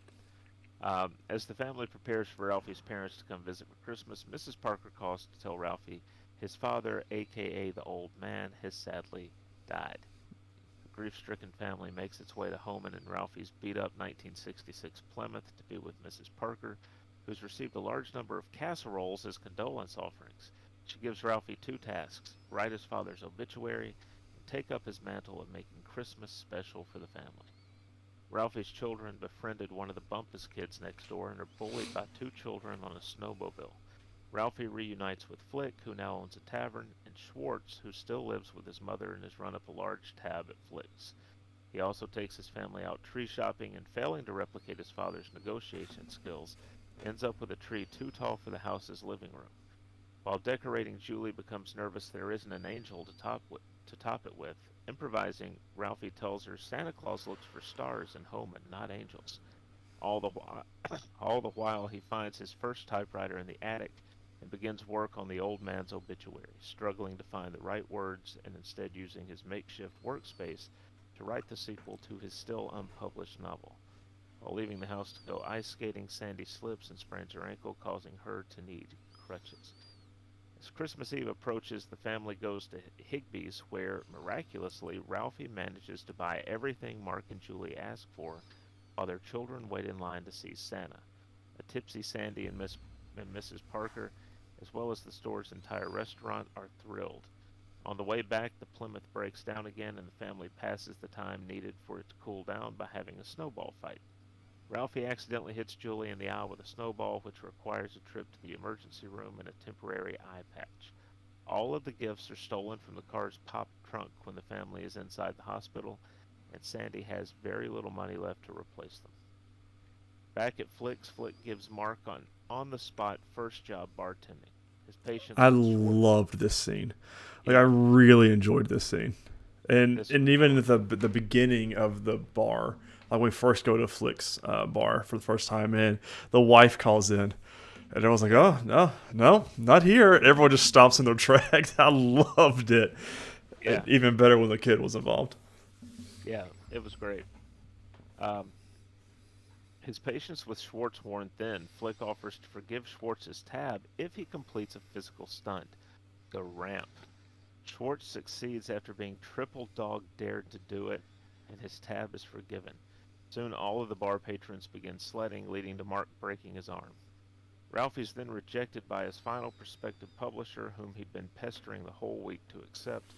As the family prepares for Ralphie's parents to come visit for Christmas, Mrs. Parker calls to tell Ralphie his father, aka the old man, has sadly died. The grief-stricken family makes its way to Homan and Ralphie's beat-up 1966 Plymouth to be with Mrs. Parker, who's received a large number of casseroles as condolence offerings. She gives Ralphie two tasks: write his father's obituary and take up his mantle of making Christmas special for the family. Ralphie's children befriended one of the Bumpus kids next door and are bullied by two children on a snowmobile. Ralphie reunites with Flick, who now owns a tavern, and Schwartz, who still lives with his mother and has run up a large tab at Flick's. He also takes his family out tree shopping and, failing to replicate his father's negotiation skills, ends up with a tree too tall for the house's living room. While decorating, Julie becomes nervous there isn't an angel to top it with. Improvising, Ralphie tells her Santa Claus looks for stars in Homan, not angels. All the while, all the while, he finds his first typewriter in the attic and begins work on the old man's obituary, struggling to find the right words and instead using his makeshift workspace to write the sequel to his still unpublished novel. While leaving the house to go ice skating, Sandy slips and sprains her ankle, causing her to need crutches. As Christmas Eve approaches, the family goes to Higby's, where, miraculously, Ralphie manages to buy everything Mark and Julie ask for, while their children wait in line to see Santa. A tipsy Sandy and Mrs. Parker, as well as the store's entire restaurant, are thrilled. On the way back, the Plymouth breaks down again, and the family passes the time needed for it to cool down by having a snowball fight. Ralphie accidentally hits Julie in the eye with a snowball, which requires a trip to the emergency room and a temporary eye patch. All of the gifts are stolen from the car's pop trunk when the family is inside the hospital, and Sandy has very little money left to replace them. Back at Flick's, Flick gives Mark on the spot first job bartending. His patience I with Schwartz. loved this scene. Like, I Yeah, really enjoyed this scene. And this and was even fun. at the beginning of the bar, like when we first go to Flick's bar for the first time, and the wife calls in, and everyone's like, "Oh no, no, not here!" And everyone just stops in their tracks. I loved it. And Yeah, even better when the kid was involved. yeah, it was great. Um, His patience with Schwartz worn thin. Flick offers to forgive Schwartz's tab if he completes a physical stunt, the ramp. Schwartz succeeds after being triple dog dared to do it, and his tab is forgiven. Soon all of the bar patrons begin sledding, leading to Mark breaking his arm. Ralphie's then rejected by his final prospective publisher, whom he'd been pestering the whole week to accept.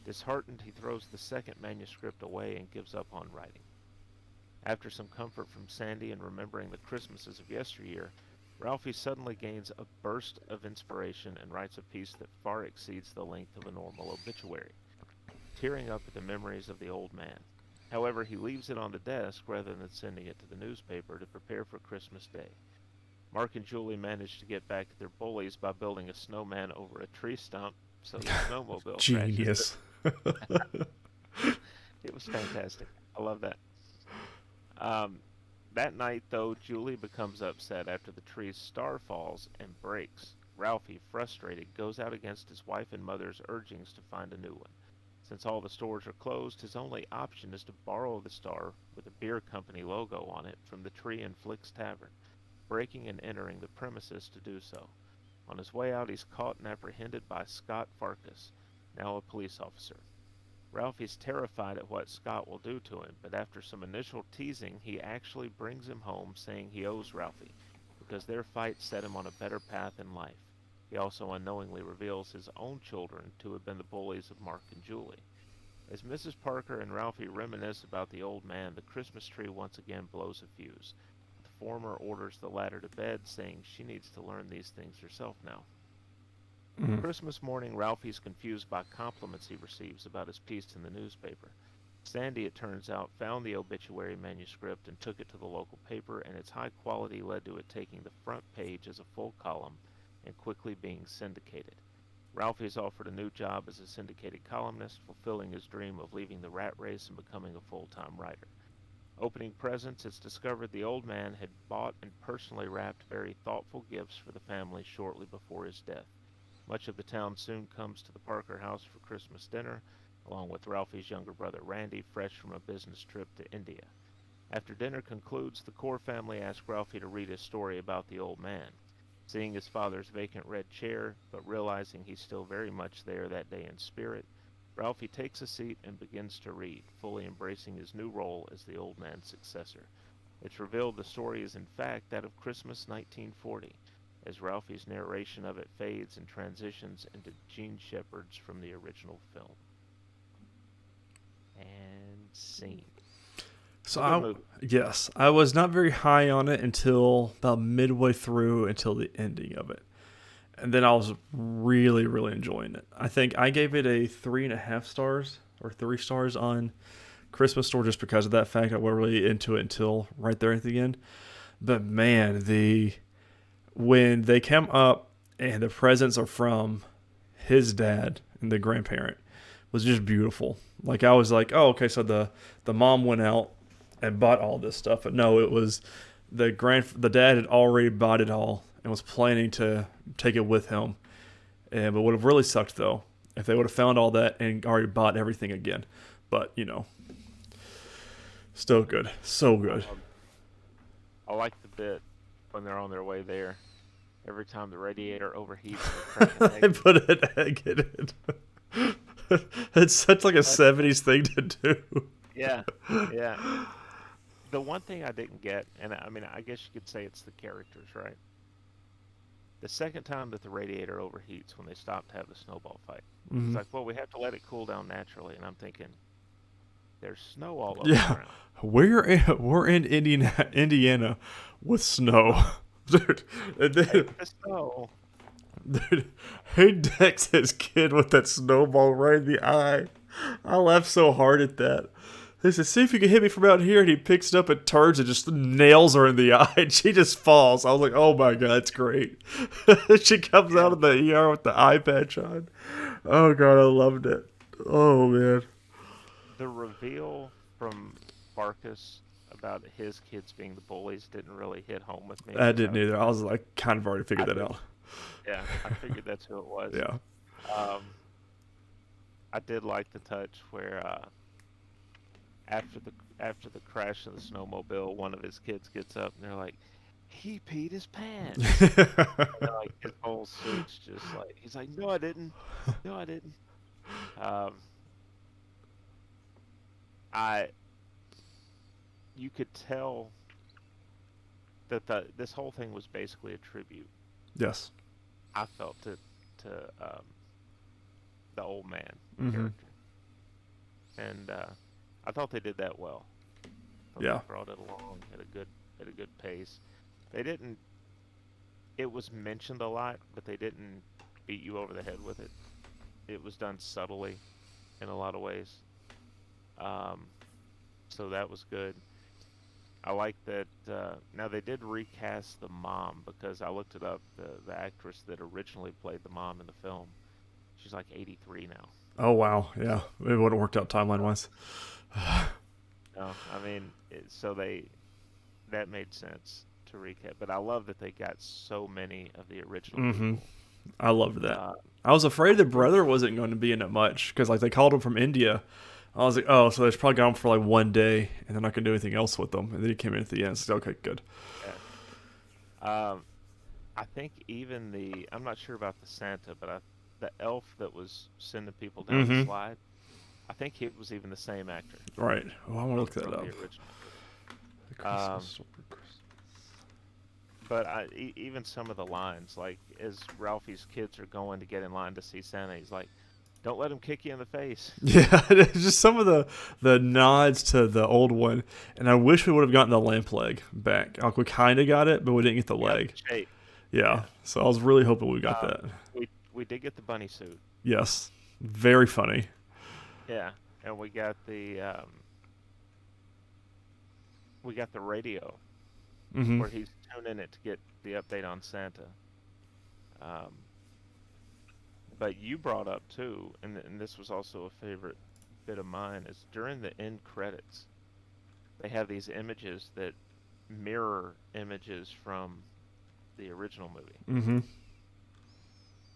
Disheartened, he throws the second manuscript away and gives up on writing. After some comfort from Sandy and remembering the Christmases of yesteryear, Ralphie suddenly gains a burst of inspiration and writes a piece that far exceeds the length of a normal obituary, tearing up at the memories of the old man. However, he leaves it on the desk rather than sending it to the newspaper to prepare for Christmas Day. Mark and Julie manage to get back at their bullies by building a snowman over a tree stump so the snowmobile crashes. Genius. It was fantastic. I love that. Um, that night, though, Julie becomes upset after the tree's star falls and breaks. Ralphie, frustrated, goes out against his wife and mother's urgings to find a new one. Since all the stores are closed, his only option is to borrow the star with a beer company logo on it from the tree in Flick's Tavern, breaking and entering the premises to do so. On his way out, he's caught and apprehended by Scott Farkas, now a police officer. Ralphie's terrified at what Scott will do to him, but after some initial teasing, he actually brings him home, saying he owes Ralphie, because their fight set him on a better path in life. He also unknowingly reveals his own children to have been the bullies of Mark and Julie. As Mrs. Parker and Ralphie reminisce about the old man, the Christmas tree once again blows a fuse. The former orders the latter to bed, saying she needs to learn these things herself now. Mm. Christmas morning, Ralphie's confused by compliments he receives about his piece in the newspaper. Sandy, it turns out, found the obituary manuscript and took it to the local paper, and its high quality led to it taking the front page as a full column and quickly being syndicated. Ralphie is offered a new job as a syndicated columnist, fulfilling his dream of leaving the rat race and becoming a full-time writer. Opening presents, it's discovered the old man had bought and personally wrapped very thoughtful gifts for the family shortly before his death. Much of the town soon comes to the Parker house for Christmas dinner, along with Ralphie's younger brother Randy, fresh from a business trip to India. After dinner concludes, the Core family asks Ralphie to read his story about the old man. Seeing his father's vacant red chair, but realizing he's still very much there that day in spirit, Ralphie takes a seat and begins to read, fully embracing his new role as the old man's successor. It's revealed the story is in fact that of Christmas 1940, as Ralphie's narration of it fades and transitions into Gene Shepard's from the original film. And scene. So yes, I was not very high on it until about midway through, until the ending of it. And then I was really, really enjoying it. I think I gave it a 3.5 stars or 3 stars on Christmas Store just because of that fact. I wasn't really into it until right there at the end. But man, when they come up and the presents are from his dad and the grandparent was just beautiful. Like I was like, oh, okay, so the mom went out and bought all this stuff, but no, it was the dad had already bought it all and was planning to take it with him. But would have really sucked though if they would have found all that and already bought everything again. But still good, so good. I like the bit when they're on their way there. Every time the radiator overheats, they crack an egg. They put an egg in it. It's such like a 70s thing to do. Yeah. The one thing I didn't get, and I mean, I guess you could say it's the characters, right? The second time that the radiator overheats when they stop to have the snowball fight, it's like, well, we have to let it cool down naturally. And I'm thinking, there's snow all over the ground. We're in Indiana with snow. Dude, and then, the snow. Dude, he decks his kid with that snowball right in the eye. I laughed so hard at that. He said, see if you can hit me from out here. And he picks it up and turns and just nails her in the eye. And she just falls. I was like, oh my God, that's great. She comes out of the ER with the eye patch on. Oh God, I loved it. Oh man. The reveal from Barkus about his kids being the bullies didn't really hit home with me. I didn't either. I was like, kind of already figured that out. Yeah, I figured that's who it was. Yeah. I did like the touch where after the crash of the snowmobile, one of his kids gets up and they're like, he peed his pants. Like his whole suit's just like, he's like, no, I didn't. You could tell that this whole thing was basically a tribute. Yes. I felt to the old man character, and I thought they did that well. They brought it along at a good pace. They didn't. It was mentioned a lot, but they didn't beat you over the head with it. It was done subtly, in a lot of ways. So that was good. I like that. Now they did recast the mom because I looked it up. The actress that originally played the mom in the film, she's like 83 now. Oh wow, yeah, it would have worked out timeline wise. No, I mean, that made sense to recap. But I love that they got so many of the original people. I loved that. I was afraid the brother wasn't going to be in it much because like they called him from India. I was like, oh, so they probably got him for like one day, and they're not going to do anything else with them. And then he came in at the end. So okay, good. Yeah. I think even I'm not sure about the Santa, but the elf that was sending people down the slide, I think it was even the same actor. Right. Oh, I want to look that up. The original. But even some of the lines, like as Ralphie's kids are going to get in line to see Santa, he's like, don't let him kick you in the face. Yeah, just some of the nods to the old one. And I wish we would have gotten the lamp leg back. Like we kind of got it, but we didn't get the leg. Yeah, so I was really hoping we got that. We did get the bunny suit. Yes, very funny. Yeah, and we got the radio where he's tuning it to get the update on Santa. But you brought up too, and this was also a favorite bit of mine, is during the end credits, they have these images that mirror images from the original movie, Mm-hmm.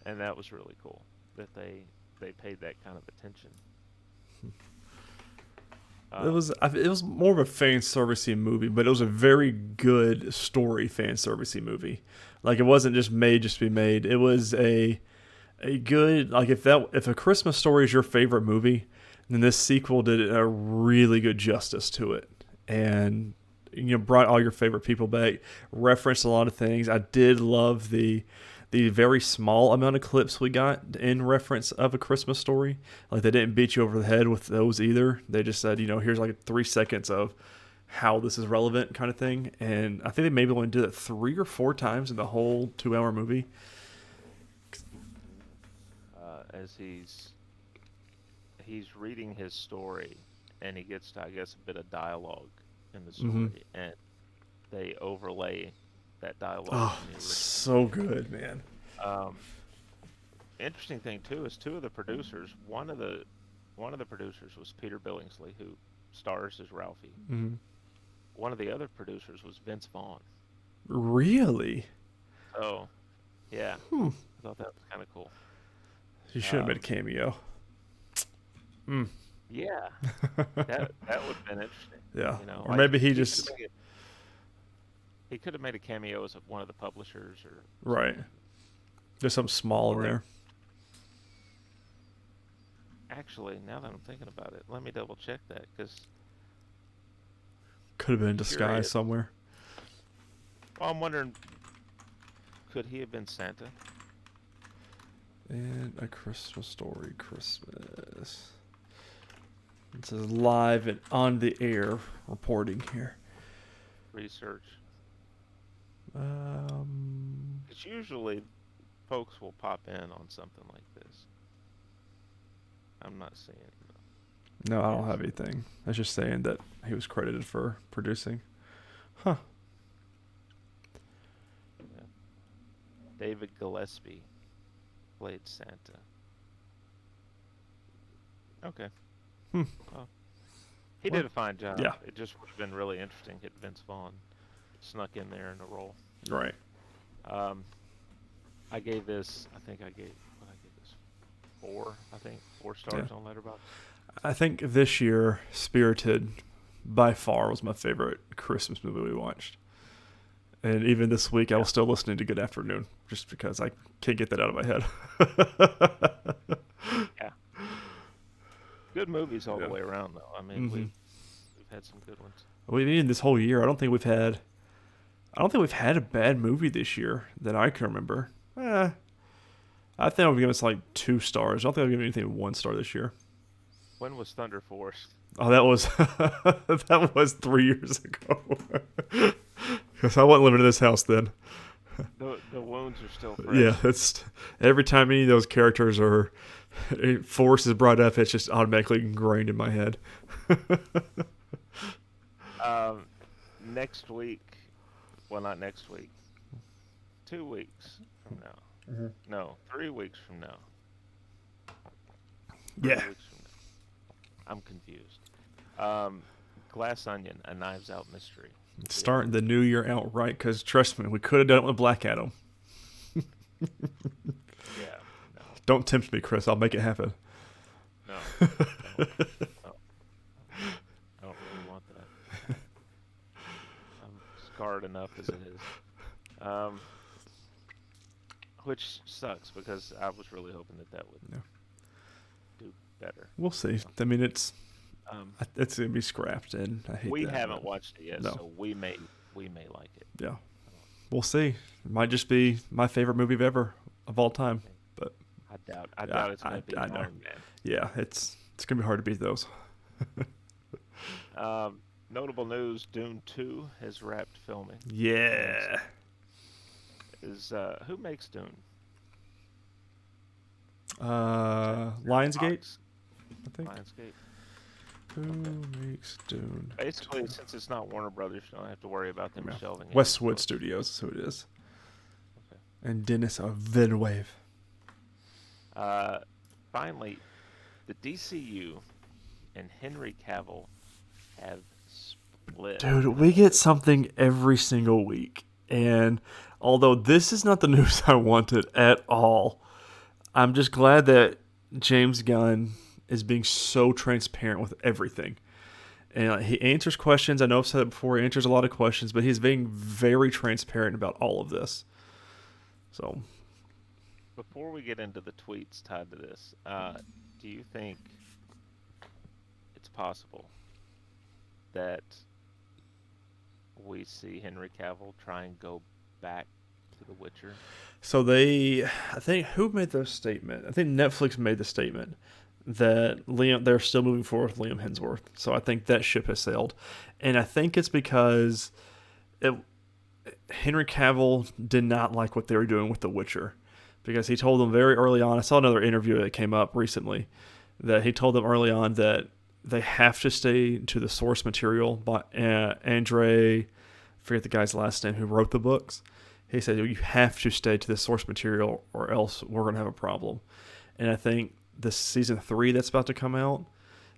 and that was really cool that they paid that kind of attention. It was more of a fan servicey movie, but it was a very good story fan servicey movie. Like it wasn't just made just to be made. It was a good, like if A Christmas Story is your favorite movie, then this sequel did a really good justice to it, and brought all your favorite people back, referenced a lot of things. I did love the very small amount of clips we got in reference of A Christmas Story. Like they didn't beat you over the head with those either. They just said, here's like 3 seconds of how this is relevant kind of thing. And I think they maybe only did it 3 or 4 times in the whole 2-hour movie. As he's reading his story, and he gets to, I guess, a bit of dialogue in the story, and they overlay that dialogue. Oh, so good, man. Interesting thing too is 2 of the producers. One of the producers was Peter Billingsley, who stars as Ralphie. Mm-hmm. One of the other producers was Vince Vaughn. Really? So, yeah, I thought that was kind of cool. You should have made a cameo. Yeah, that would have been interesting. Yeah, or like, maybe he could have made a cameo as one of the publishers, or right. There's something small in there. Actually, now that I'm thinking about it, let me double check that, because could have been in disguise somewhere. Well, I'm wondering, could he have been Santa? And A Christmas Story, Christmas. It says live and on the air reporting here. Research. Because usually folks will pop in on something like this. I'm not seeing it. No, I don't have anything. I was just saying that he was credited for producing. Huh. Yeah. David Gillespie played Santa. Okay. Well, he did a fine job. Yeah. It just would have been really interesting if Vince Vaughn snuck in there in a role. Right. I gave this, what I gave this? 4 stars on Letterboxd. I think this year, Spirited, by far, was my favorite Christmas movie we watched. And even this week, I was still listening to Good Afternoon, just because I can't get that out of my head. Yeah. Good movies all the way around, though. I mean, we've had some good ones. Even this whole year, I don't think we've had a bad movie this year that I can remember. I think I'll give us like 2 stars. I don't think I'll give anything 1 star this year. When was Thunder Force? Oh, that was 3 years ago. Because I wasn't living in this house then. The wounds are still fresh. Yeah, it's every time any of those characters Force is brought up, it's just automatically ingrained in my head. Next week, well, not next week, 2 weeks from now. Mm-hmm. No, 3 weeks from now. Yeah. 3 weeks from now. I'm confused. Glass Onion, A Knives Out Mystery. Starting the new year out right, because trust me, we could have done it with Black Adam. Yeah. No. Don't tempt me, Chris. I'll make it happen. No. I don't really want that. I'm scarred enough as it is. Which sucks, because I was really hoping that would do better. We'll see. I mean, it's going to be scrapped, and I hate we that. haven't watched it yet, No. so we may like it. Yeah. We'll see. It might just be my favorite movie of all time. But I doubt it's going to be Iron Man. Yeah, it's going to be hard to beat those. Notable news: Dune 2 has wrapped filming. Yeah. Who makes Dune? Lionsgate, I think. Lionsgate. Who makes Dune? Basically, since it's not Warner Brothers, you don't have to worry about them shelving it. Westwood Studios is who it is. Okay. And Denis Villeneuve. Uh, Finally, the DCU and Henry Cavill have split Dude, in the we get latest. something every single week. And although this is not the news I wanted at all, I'm just glad that James Gunn is being so transparent with everything. And he answers questions. I know I've said it before. He answers a lot of questions, but he's being very transparent about all of this. So, Before we get into the tweets tied to this, do you think it's possible that we see Henry Cavill try and go back to The Witcher? I think, who made the statement? I think Netflix made the statement that they're still moving forward with Liam Hemsworth. So I think that ship has sailed, and I think it's because it, Henry Cavill did not like what they were doing with The Witcher, because he told them very early on. I saw another interview that came up recently that he told them early on that they have to stay to the source material by Andre, I forget the guy's last name who wrote the books. He said you have to stay to the source material or else we're going to have a problem. And I think this season 3 that's about to come out,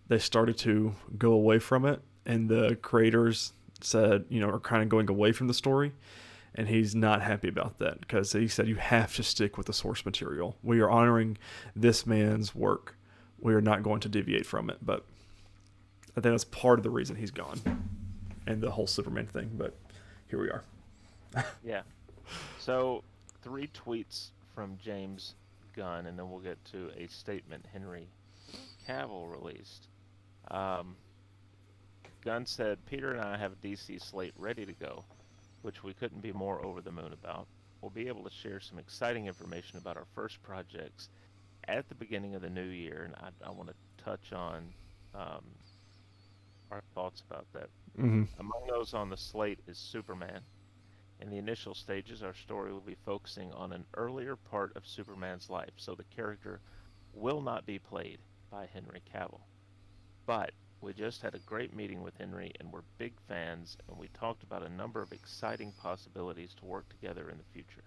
they started to go away from it, and the creators said, are kind of going away from the story, and he's not happy about that because he said you have to stick with the source material. We are honoring this man's work. We are not going to deviate from it. But I think that's part of the reason he's gone and the whole Superman thing. But here we are. Yeah. So, three tweets from James Gunn, and then we'll get to a statement Henry Cavill released. Um, Gunn said, Peter and I have a DC slate ready to go, which we couldn't be more over the moon about. We'll be able to share some exciting information about our first projects at the beginning of the new year, and I want to touch on um, our thoughts about that. Mm-hmm. Among those on the slate is Superman. In the initial stages, our story will be focusing on an earlier part of Superman's life, so the character will not be played by Henry Cavill. But we just had a great meeting with Henry, and we're big fans, and we talked about a number of exciting possibilities to work together in the future.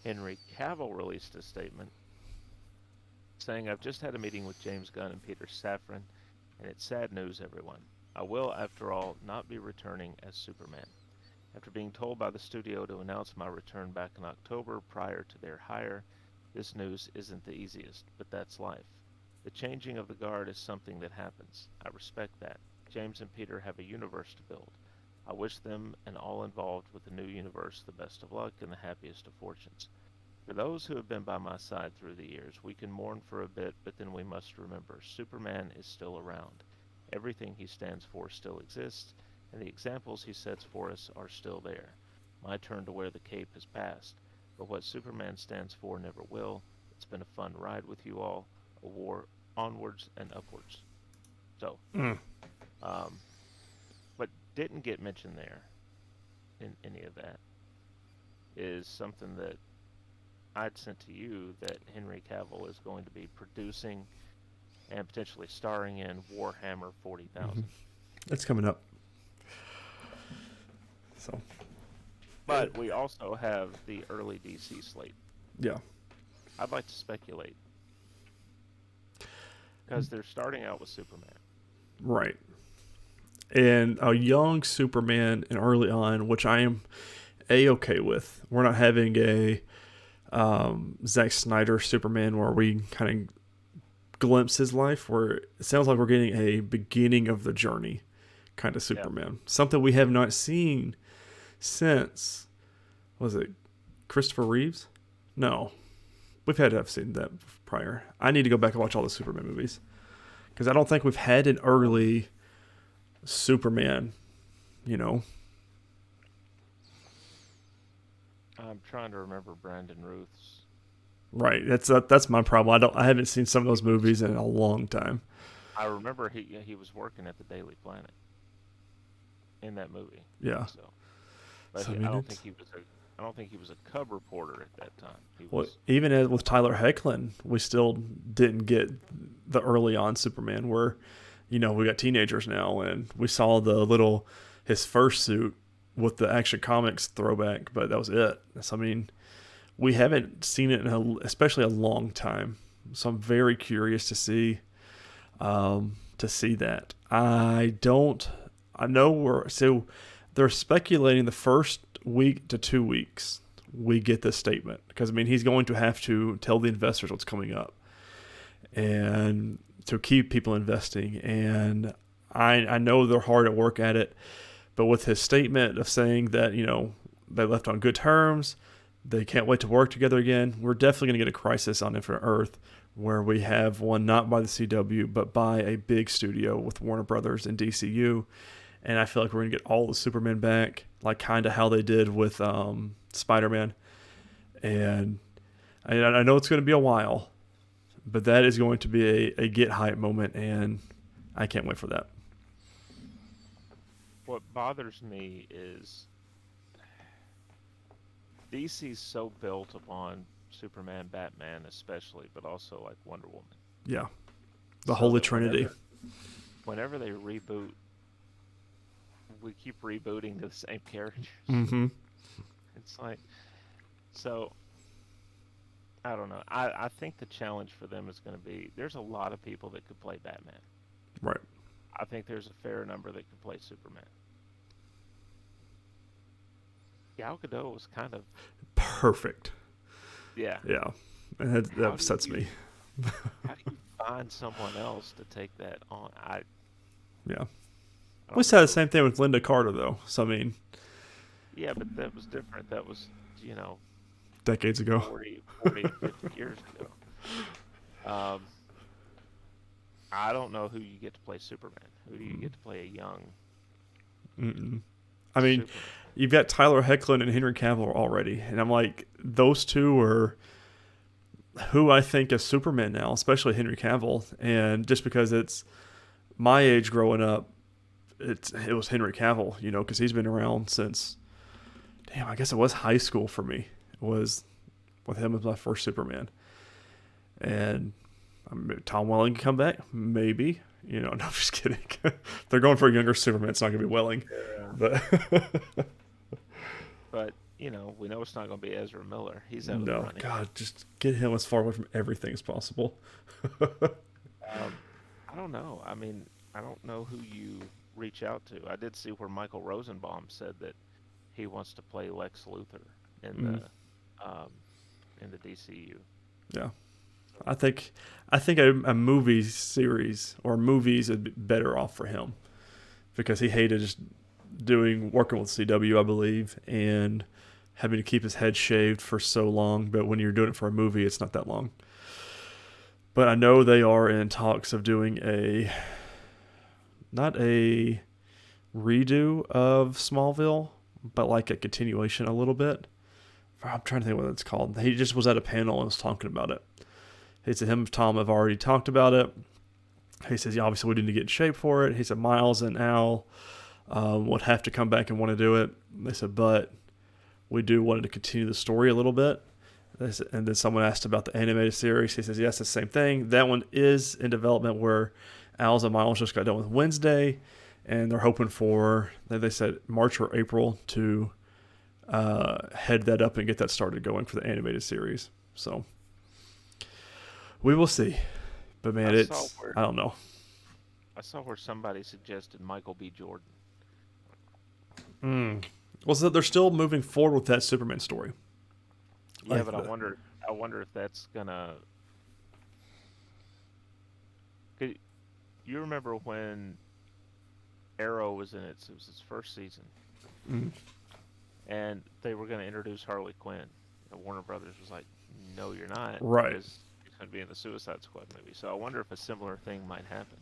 Henry Cavill released a statement saying, I've just had a meeting with James Gunn and Peter Safran, and it's sad news, everyone. I will, after all, not be returning as Superman. After being told by the studio to announce my return back in October prior to their hire, this news isn't the easiest, but that's life. The changing of the guard is something that happens. I respect that. James and Peter have a universe to build. I wish them and all involved with the new universe the best of luck and the happiest of fortunes. For those who have been by my side through the years, we can mourn for a bit, but then we must remember Superman is still around. Everything he stands for still exists, and the examples he sets for us are still there. My turn to wear the cape has passed, but what Superman stands for never will. It's been a fun ride with you all, a war onwards and upwards. So, Mm. um, what didn't get mentioned there in any of that is something that I'd sent to you that Henry Cavill is going to be producing and potentially starring in Warhammer 40,000. That's coming up. So, But we also have the early DC slate. yeah. I'd like to speculate because they're starting out with Superman. Right. And a young Superman and early on, which I am A-okay with. We're not having a Zack Snyder Superman where we kind of glimpse his life, where it sounds like we're getting a beginning of the journey kind of Superman. Something we have not seen since, was it Christopher Reeves? No. We've had to have seen that prior. I need to go back and watch all the Superman movies because I don't think we've had an early Superman, you know. I'm trying to remember Brandon Ruth's. Right. That's my problem. I haven't seen some of those movies in a long time. I remember he was working at the Daily Planet in that movie. Yeah. So, but So, I I mean, don't think he was a cub reporter at that time. He well, was. even with Tyler Hoechlin, we still didn't get the early on Superman where, we got teenagers now, and we saw his first suit with the Action Comics throwback, but that was it. So, I mean, we haven't seen it in especially a long time. So I'm very curious to see that. I know they're speculating the first week to 2 weeks we get this statement, because I mean he's going to have to tell the investors what's coming up and to keep people investing. And I know they're hard at work at it, but with his statement of saying that, they left on good terms, they can't wait to work together again, we're definitely going to get a crisis on Infinite Earth, where we have one not by the CW, but by a big studio with Warner Brothers and DCU. And I feel like we're going to get all the Supermen back, like kind of how they did with Spider-Man. And I know it's going to be a while, but that is going to be a get hype moment, and I can't wait for that. What bothers me is DC's so built upon Superman, Batman especially, but also like Wonder Woman. Yeah. The Holy Trinity. Whenever they reboot, we keep rebooting the same characters. Mm-hmm. It's like, so, I don't know. I think the challenge for them is going to be, there's a lot of people that could play Batman. Right. I think there's a fair number that could play Superman. Gal Gadot was kind of perfect. Yeah. Yeah. And that upsets me. How do you find someone else to take that on? Yeah. We said the same thing with Linda Carter, though. So, I mean... Yeah, but that was different. That was, decades ago. 40, 50 years ago. I don't know who you get to play Superman. Who do you get to play a young I mean, Superman? You've got Tyler Hoechlin and Henry Cavill already. And I'm like, those two are who I think is Superman now, especially Henry Cavill. And just because it's my age growing up, it was Henry Cavill, because he's been around since, I guess it was high school for me. It was with him as my first Superman. And Tom Welling can come back, maybe. No, I'm just kidding. They're going for a younger Superman. It's not going to be Welling. Yeah. But, we know it's not going to be Ezra Miller. He's out of the running. God, just get him as far away from everything as possible. I don't know. I mean, I don't know who you reach out to. I did see where Michael Rosenbaum said that he wants to play Lex Luthor in the DCU. Yeah. I think a movie series or movies would be better off for him, because he hated just working with CW, I believe, and having to keep his head shaved for so long. But when you're doing it for a movie, it's not that long. But I know they are in talks of doing not a redo of Smallville, but like a continuation a little bit. I'm trying to think what it's called. He just was at a panel and was talking about it. He said him and Tom have already talked about it. He says, obviously we need to get in shape for it. He said Miles and Al would have to come back and want to do it. They said, but we do want to continue the story a little bit. And then someone asked about the animated series. He says, yes, it's the same thing. That one is in development, where Al's and Miles just got done with Wednesday. And they're hoping for, they said, March or April to head that up and get that started going for the animated series. So we will see. But man, I don't know. I saw where somebody suggested Michael B. Jordan. Well, so they're still moving forward with that Superman story. Yeah, but I wonder if that's gonna. You remember when Arrow was in it? It was its first season, and they were going to introduce Harley Quinn. Warner Brothers was like, "No, you're not." Right. Because it's going to be in the Suicide Squad movie. So I wonder if a similar thing might happen,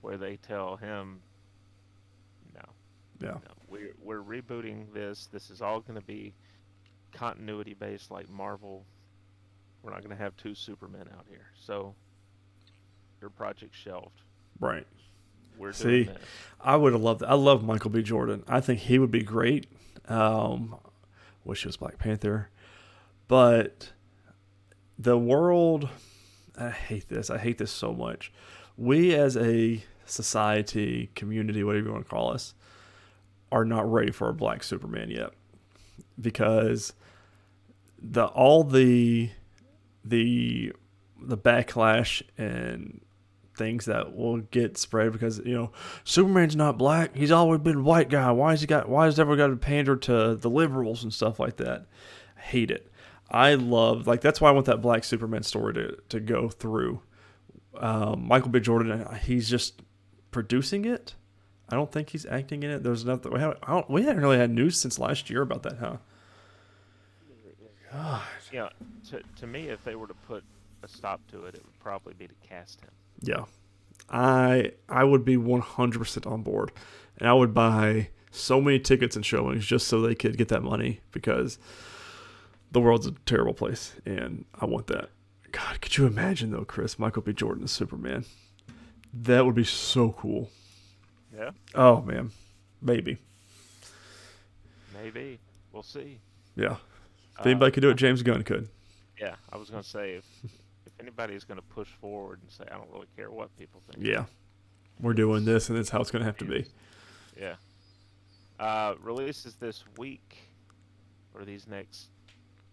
where they tell him, "No, yeah, no, we're rebooting this. This is all going to be continuity based, like Marvel. We're not going to have two Supermen out here. So your project's shelved." Right. We're doing this. I would have loved that. I love Michael B. Jordan. I think he would be great. Wish he was Black Panther. But the world, I hate this. I hate this so much. We as a society, community, whatever you want to call us, are not ready for a Black Superman yet. Because the backlash and things that will get spread because Superman's not black. He's always been a white guy. Why has everyone got to pander to the liberals and stuff like that? I hate it. I love that's why I want that Black Superman story to go through. Michael B. Jordan, he's just producing it. I don't think he's acting in it. There's nothing. We haven't really had news since last year about that, huh? God. Yeah. To me, if they were to put a stop to it, it would probably be to cast him. Yeah, I would be 100% on board, and I would buy so many tickets and showings just so they could get that money because the world's a terrible place, and I want that. God, could you imagine though, Chris, Michael B. Jordan as Superman? That would be so cool. Yeah. Oh man, maybe. Maybe we'll see. Yeah, if anybody could do it, James Gunn could. Yeah, I was gonna say if anybody is going to push forward and say, I don't really care what people think. Yeah. We're doing this, and it's how it's going to have to be. Yeah. Releases this week, or these next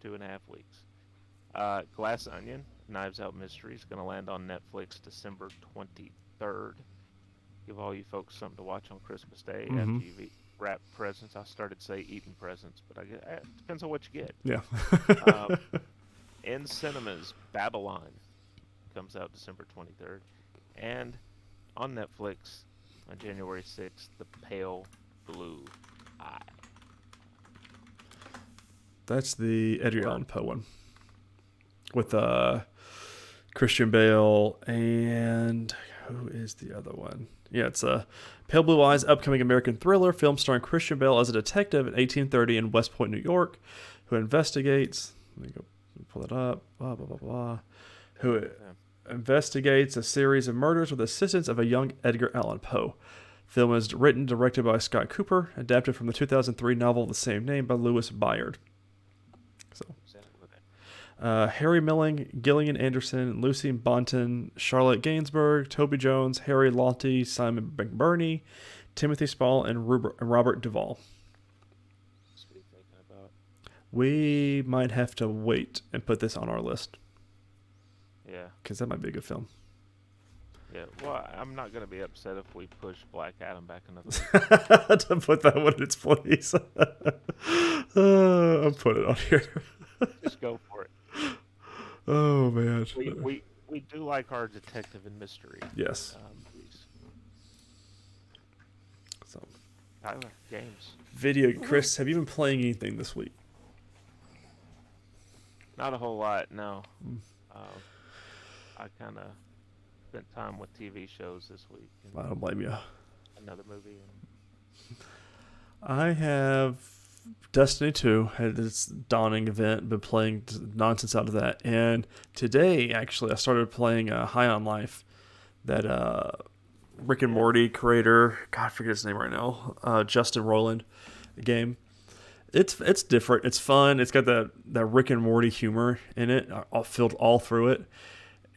2.5 weeks. Glass Onion, Knives Out Mystery is going to land on Netflix December 23rd. Give all you folks something to watch on Christmas Day after you've wrapped presents. I started to say eating presents, but it depends on what you get. Yeah. In cinemas, Babylon comes out December 23rd. And on Netflix on January 6th, The Pale Blue Eye. That's the Edgar Allan Poe one. With Christian Bale and who is the other one? Yeah, it's Pale Blue Eyes, upcoming American thriller film starring Christian Bale as a detective in 1830 in West Point, New York, who investigates... Let me go pull it up. Blah, blah, blah, blah. Who investigates a series of murders with the assistance of a young Edgar Allan Poe. Film is written and directed by Scott Cooper, adapted from the 2003 novel of the same name by Lewis Byard. Harry Milling, Gillian Anderson, Lucy Bonton, Charlotte Gainsbourg, Toby Jones, Harry Lottie, Simon McBurney, Timothy Spall, and Robert Duvall. We might have to wait and put this on our list. Yeah. Because that might be a good film. Yeah, well, I'm not going to be upset if we push Black Adam back another week. To put that one in its place. I'll put it on here. Just go for it. Oh, man. We do like our detective and mystery. Yes. So, Tyler, games. Video. Chris, have you been playing anything this week? Not a whole lot, no. I kind of spent time with TV shows this week. I don't blame you. Another movie. I have Destiny 2, had this dawning event, been playing nonsense out of that. And today, actually, I started playing High on Life, that Rick and Morty creator, God, I forget his name right now, Justin Roiland game. It's different. It's fun. It's got that Rick and Morty humor in it, filled all through it.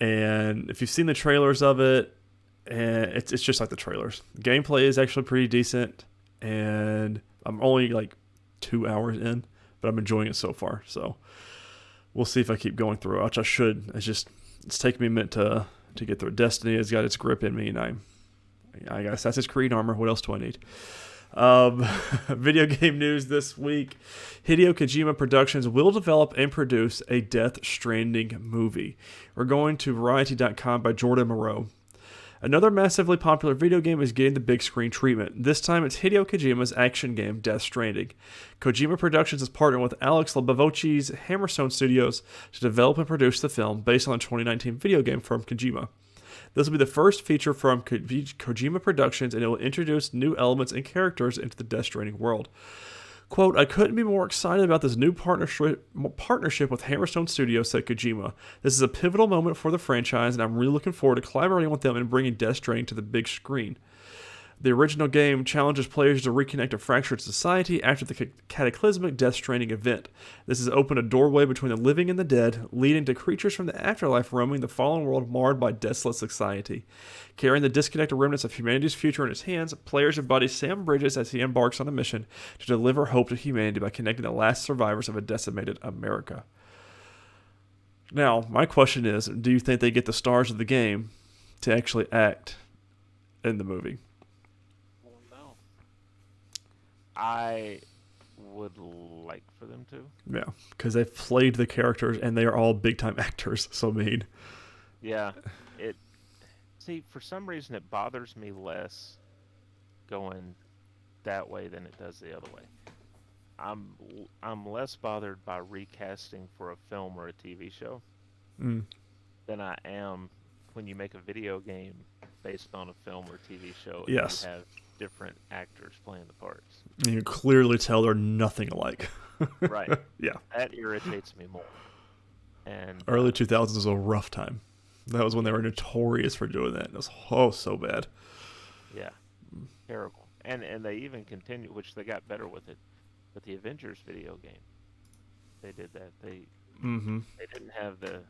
And if you've seen the trailers of it, it's just like the trailers. Gameplay is actually pretty decent, and I'm only like 2 hours in, but I'm enjoying it so far. So we'll see if I keep going through it, which I should. It's taken me a minute to get through. Destiny has got its grip in me, and I got Assassin's Creed armor. What else do I need? Video game news this week. Hideo Kojima Productions will develop and produce a Death Stranding movie. We're going to Variety.com by Jordan Moreau. Another massively popular video game is getting the big screen treatment. This time it's Hideo Kojima's action game, Death Stranding. Kojima Productions is partnering with Alex Labavocci's Hammerstone Studios to develop and produce the film based on the 2019 video game from Kojima. This will be the first feature from Kojima Productions, and it will introduce new elements and characters into the Death Stranding world. Quote, I couldn't be more excited about this new partnership with Hammerstone Studios, said Kojima. This is a pivotal moment for the franchise, and I'm really looking forward to collaborating with them and bringing Death Stranding to the big screen. The original game challenges players to reconnect a fractured society after the cataclysmic Death Stranding event. This has opened a doorway between the living and the dead, leading to creatures from the afterlife roaming the fallen world marred by desolate society. Carrying the disconnected remnants of humanity's future in his hands, players embody Sam Bridges as he embarks on a mission to deliver hope to humanity by connecting the last survivors of a decimated America. Now, my question is, do you think they get the stars of the game to actually act in the movie? I don't know. I would like for them to. Yeah, because they've played the characters and they are all big time actors. So Yeah. It. See, for some reason, it bothers me less going that way than it does the other way. I'm I'm less bothered by recasting for a film or a TV show mm, than I am when you make a video game based on a film or TV show and you yes, have different actors playing the parts. you can clearly tell they're nothing alike. Right. Yeah, That irritates me more. And early 2000s was a rough time. That was when they were notorious for doing that. It was so bad. yeah, terrible. And they even continue, which they got better with it. But the Avengers video game, they did that. Mm-hmm. They didn't have the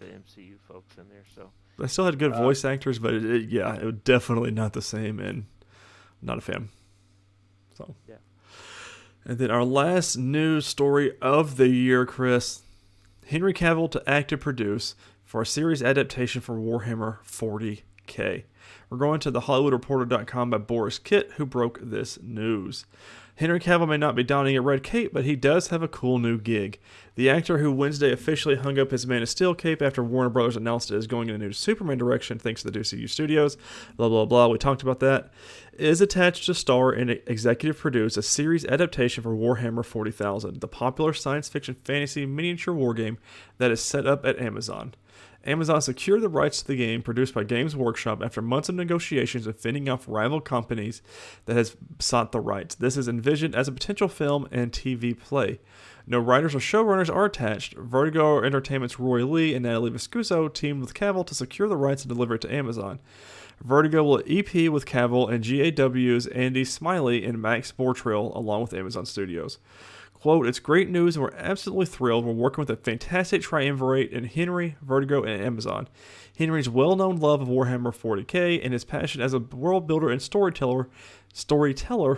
MCU folks in there, so They still had good voice actors, but it was definitely not the same, and not a fan. So yeah. And then our last news story of the year, Chris. Henry Cavill to act and produce for a series adaptation for Warhammer 40k. We're going to the HollywoodReporter.com by Boris Kitt, who broke this news. Henry Cavill may not be donning a red cape, but he does have a cool new gig. The actor, who Wednesday officially hung up his Man of Steel cape after Warner Bros. Announced it is going in a new Superman direction thanks to the DCU studios, blah, blah, blah, we talked about that, is attached to star and executive produce a series adaptation for Warhammer 40,000, the popular science fiction fantasy miniature wargame that is set up at Amazon. Amazon secured the rights to the game produced by Games Workshop after months of negotiations and fending off rival companies that has sought the rights. This is envisioned as a potential film and TV play. No writers or showrunners are attached. Vertigo Entertainment's Roy Lee and Natalie Viscuso teamed with Cavill to secure the rights and deliver it to Amazon. Vertigo will EP with Cavill and GAW's Andy Smiley and Max Bortrail along with Amazon Studios. Quote, it's great news and we're absolutely thrilled. We're working with a fantastic triumvirate in Henry, Vertigo, and Amazon. Henry's well-known love of Warhammer 40k and his passion as a world builder and storyteller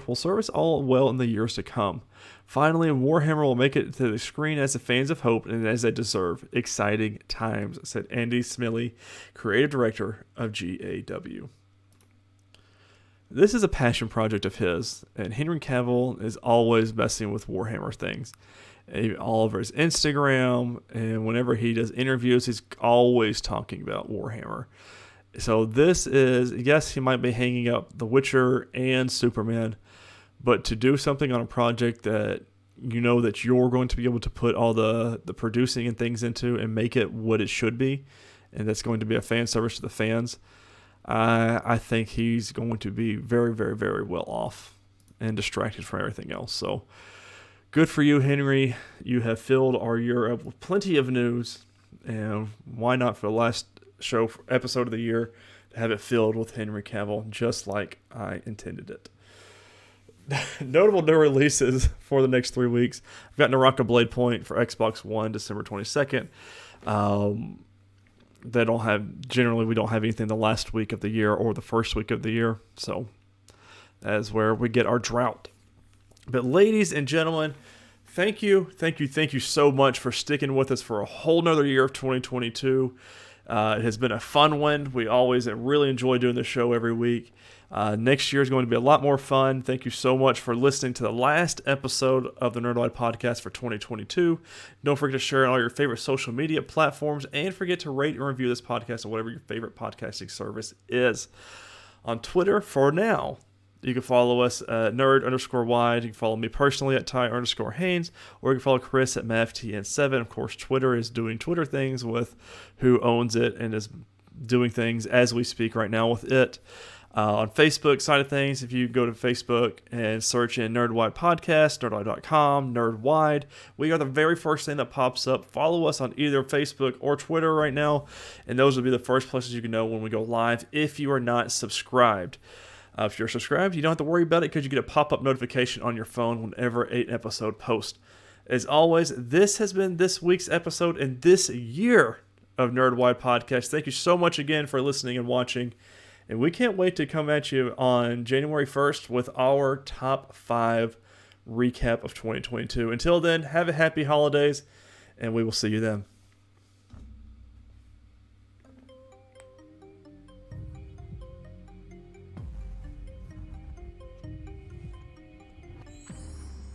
will serve us all well in the years to come. Finally, Warhammer will make it to the screen as the fans have hoped and as they deserve. Exciting times, said Andy Smiley, creative director of GAW. This is a passion project of his, and Henry Cavill is always messing with Warhammer things. All over his Instagram, and whenever he does interviews, he's always talking about Warhammer. So this is, yes, he might be hanging up The Witcher and Superman, but to do something on a project that you know that you're going to be able to put all the producing and things into and make it what it should be, and that's going to be a fan service to the fans, I think he's going to be very, very, very well off and distracted from everything else. So good for you, Henry. You have filled our year up with plenty of news, and why not for the last episode of the year have it filled with Henry Cavill, just like I intended it. Notable new releases for the next 3 weeks. I've got Naraka Blade Point for Xbox One, December 22nd. We don't have anything the last week of the year or the first week of the year, so that is where we get our drought. But ladies and gentlemen, thank you so much for sticking with us for a whole nother year of 2022. It has been a fun one. We always really enjoy doing this show every week. Next year is going to be a lot more fun. Thank you so much for listening to the last episode of the Nerdwide podcast for 2022. Don't forget to share on all your favorite social media platforms, and forget to rate and review this podcast on whatever your favorite podcasting service is. On Twitter, for now, you can follow us at nerd_wide. You can follow me personally at Ty_Haynes, or you can follow Chris at MavTN7. Of course, Twitter is doing Twitter things with who owns it and is doing things as we speak right now with it. On Facebook side of things, if you go to Facebook and search in Nerdwide Podcast, nerdwide.com, Nerdwide, we are the very first thing that pops up. Follow us on either Facebook or Twitter right now, and those will be the first places you can know when we go live if you are not subscribed. If you're subscribed, you don't have to worry about it because you get a pop-up notification on your phone whenever an episode posts. As always, this has been this week's episode and this year of Nerdwide Podcast. Thank you so much again for listening and watching. And we can't wait to come at you on January 1st with our top 5 recap of 2022. Until then, have a happy holidays, and we will see you then.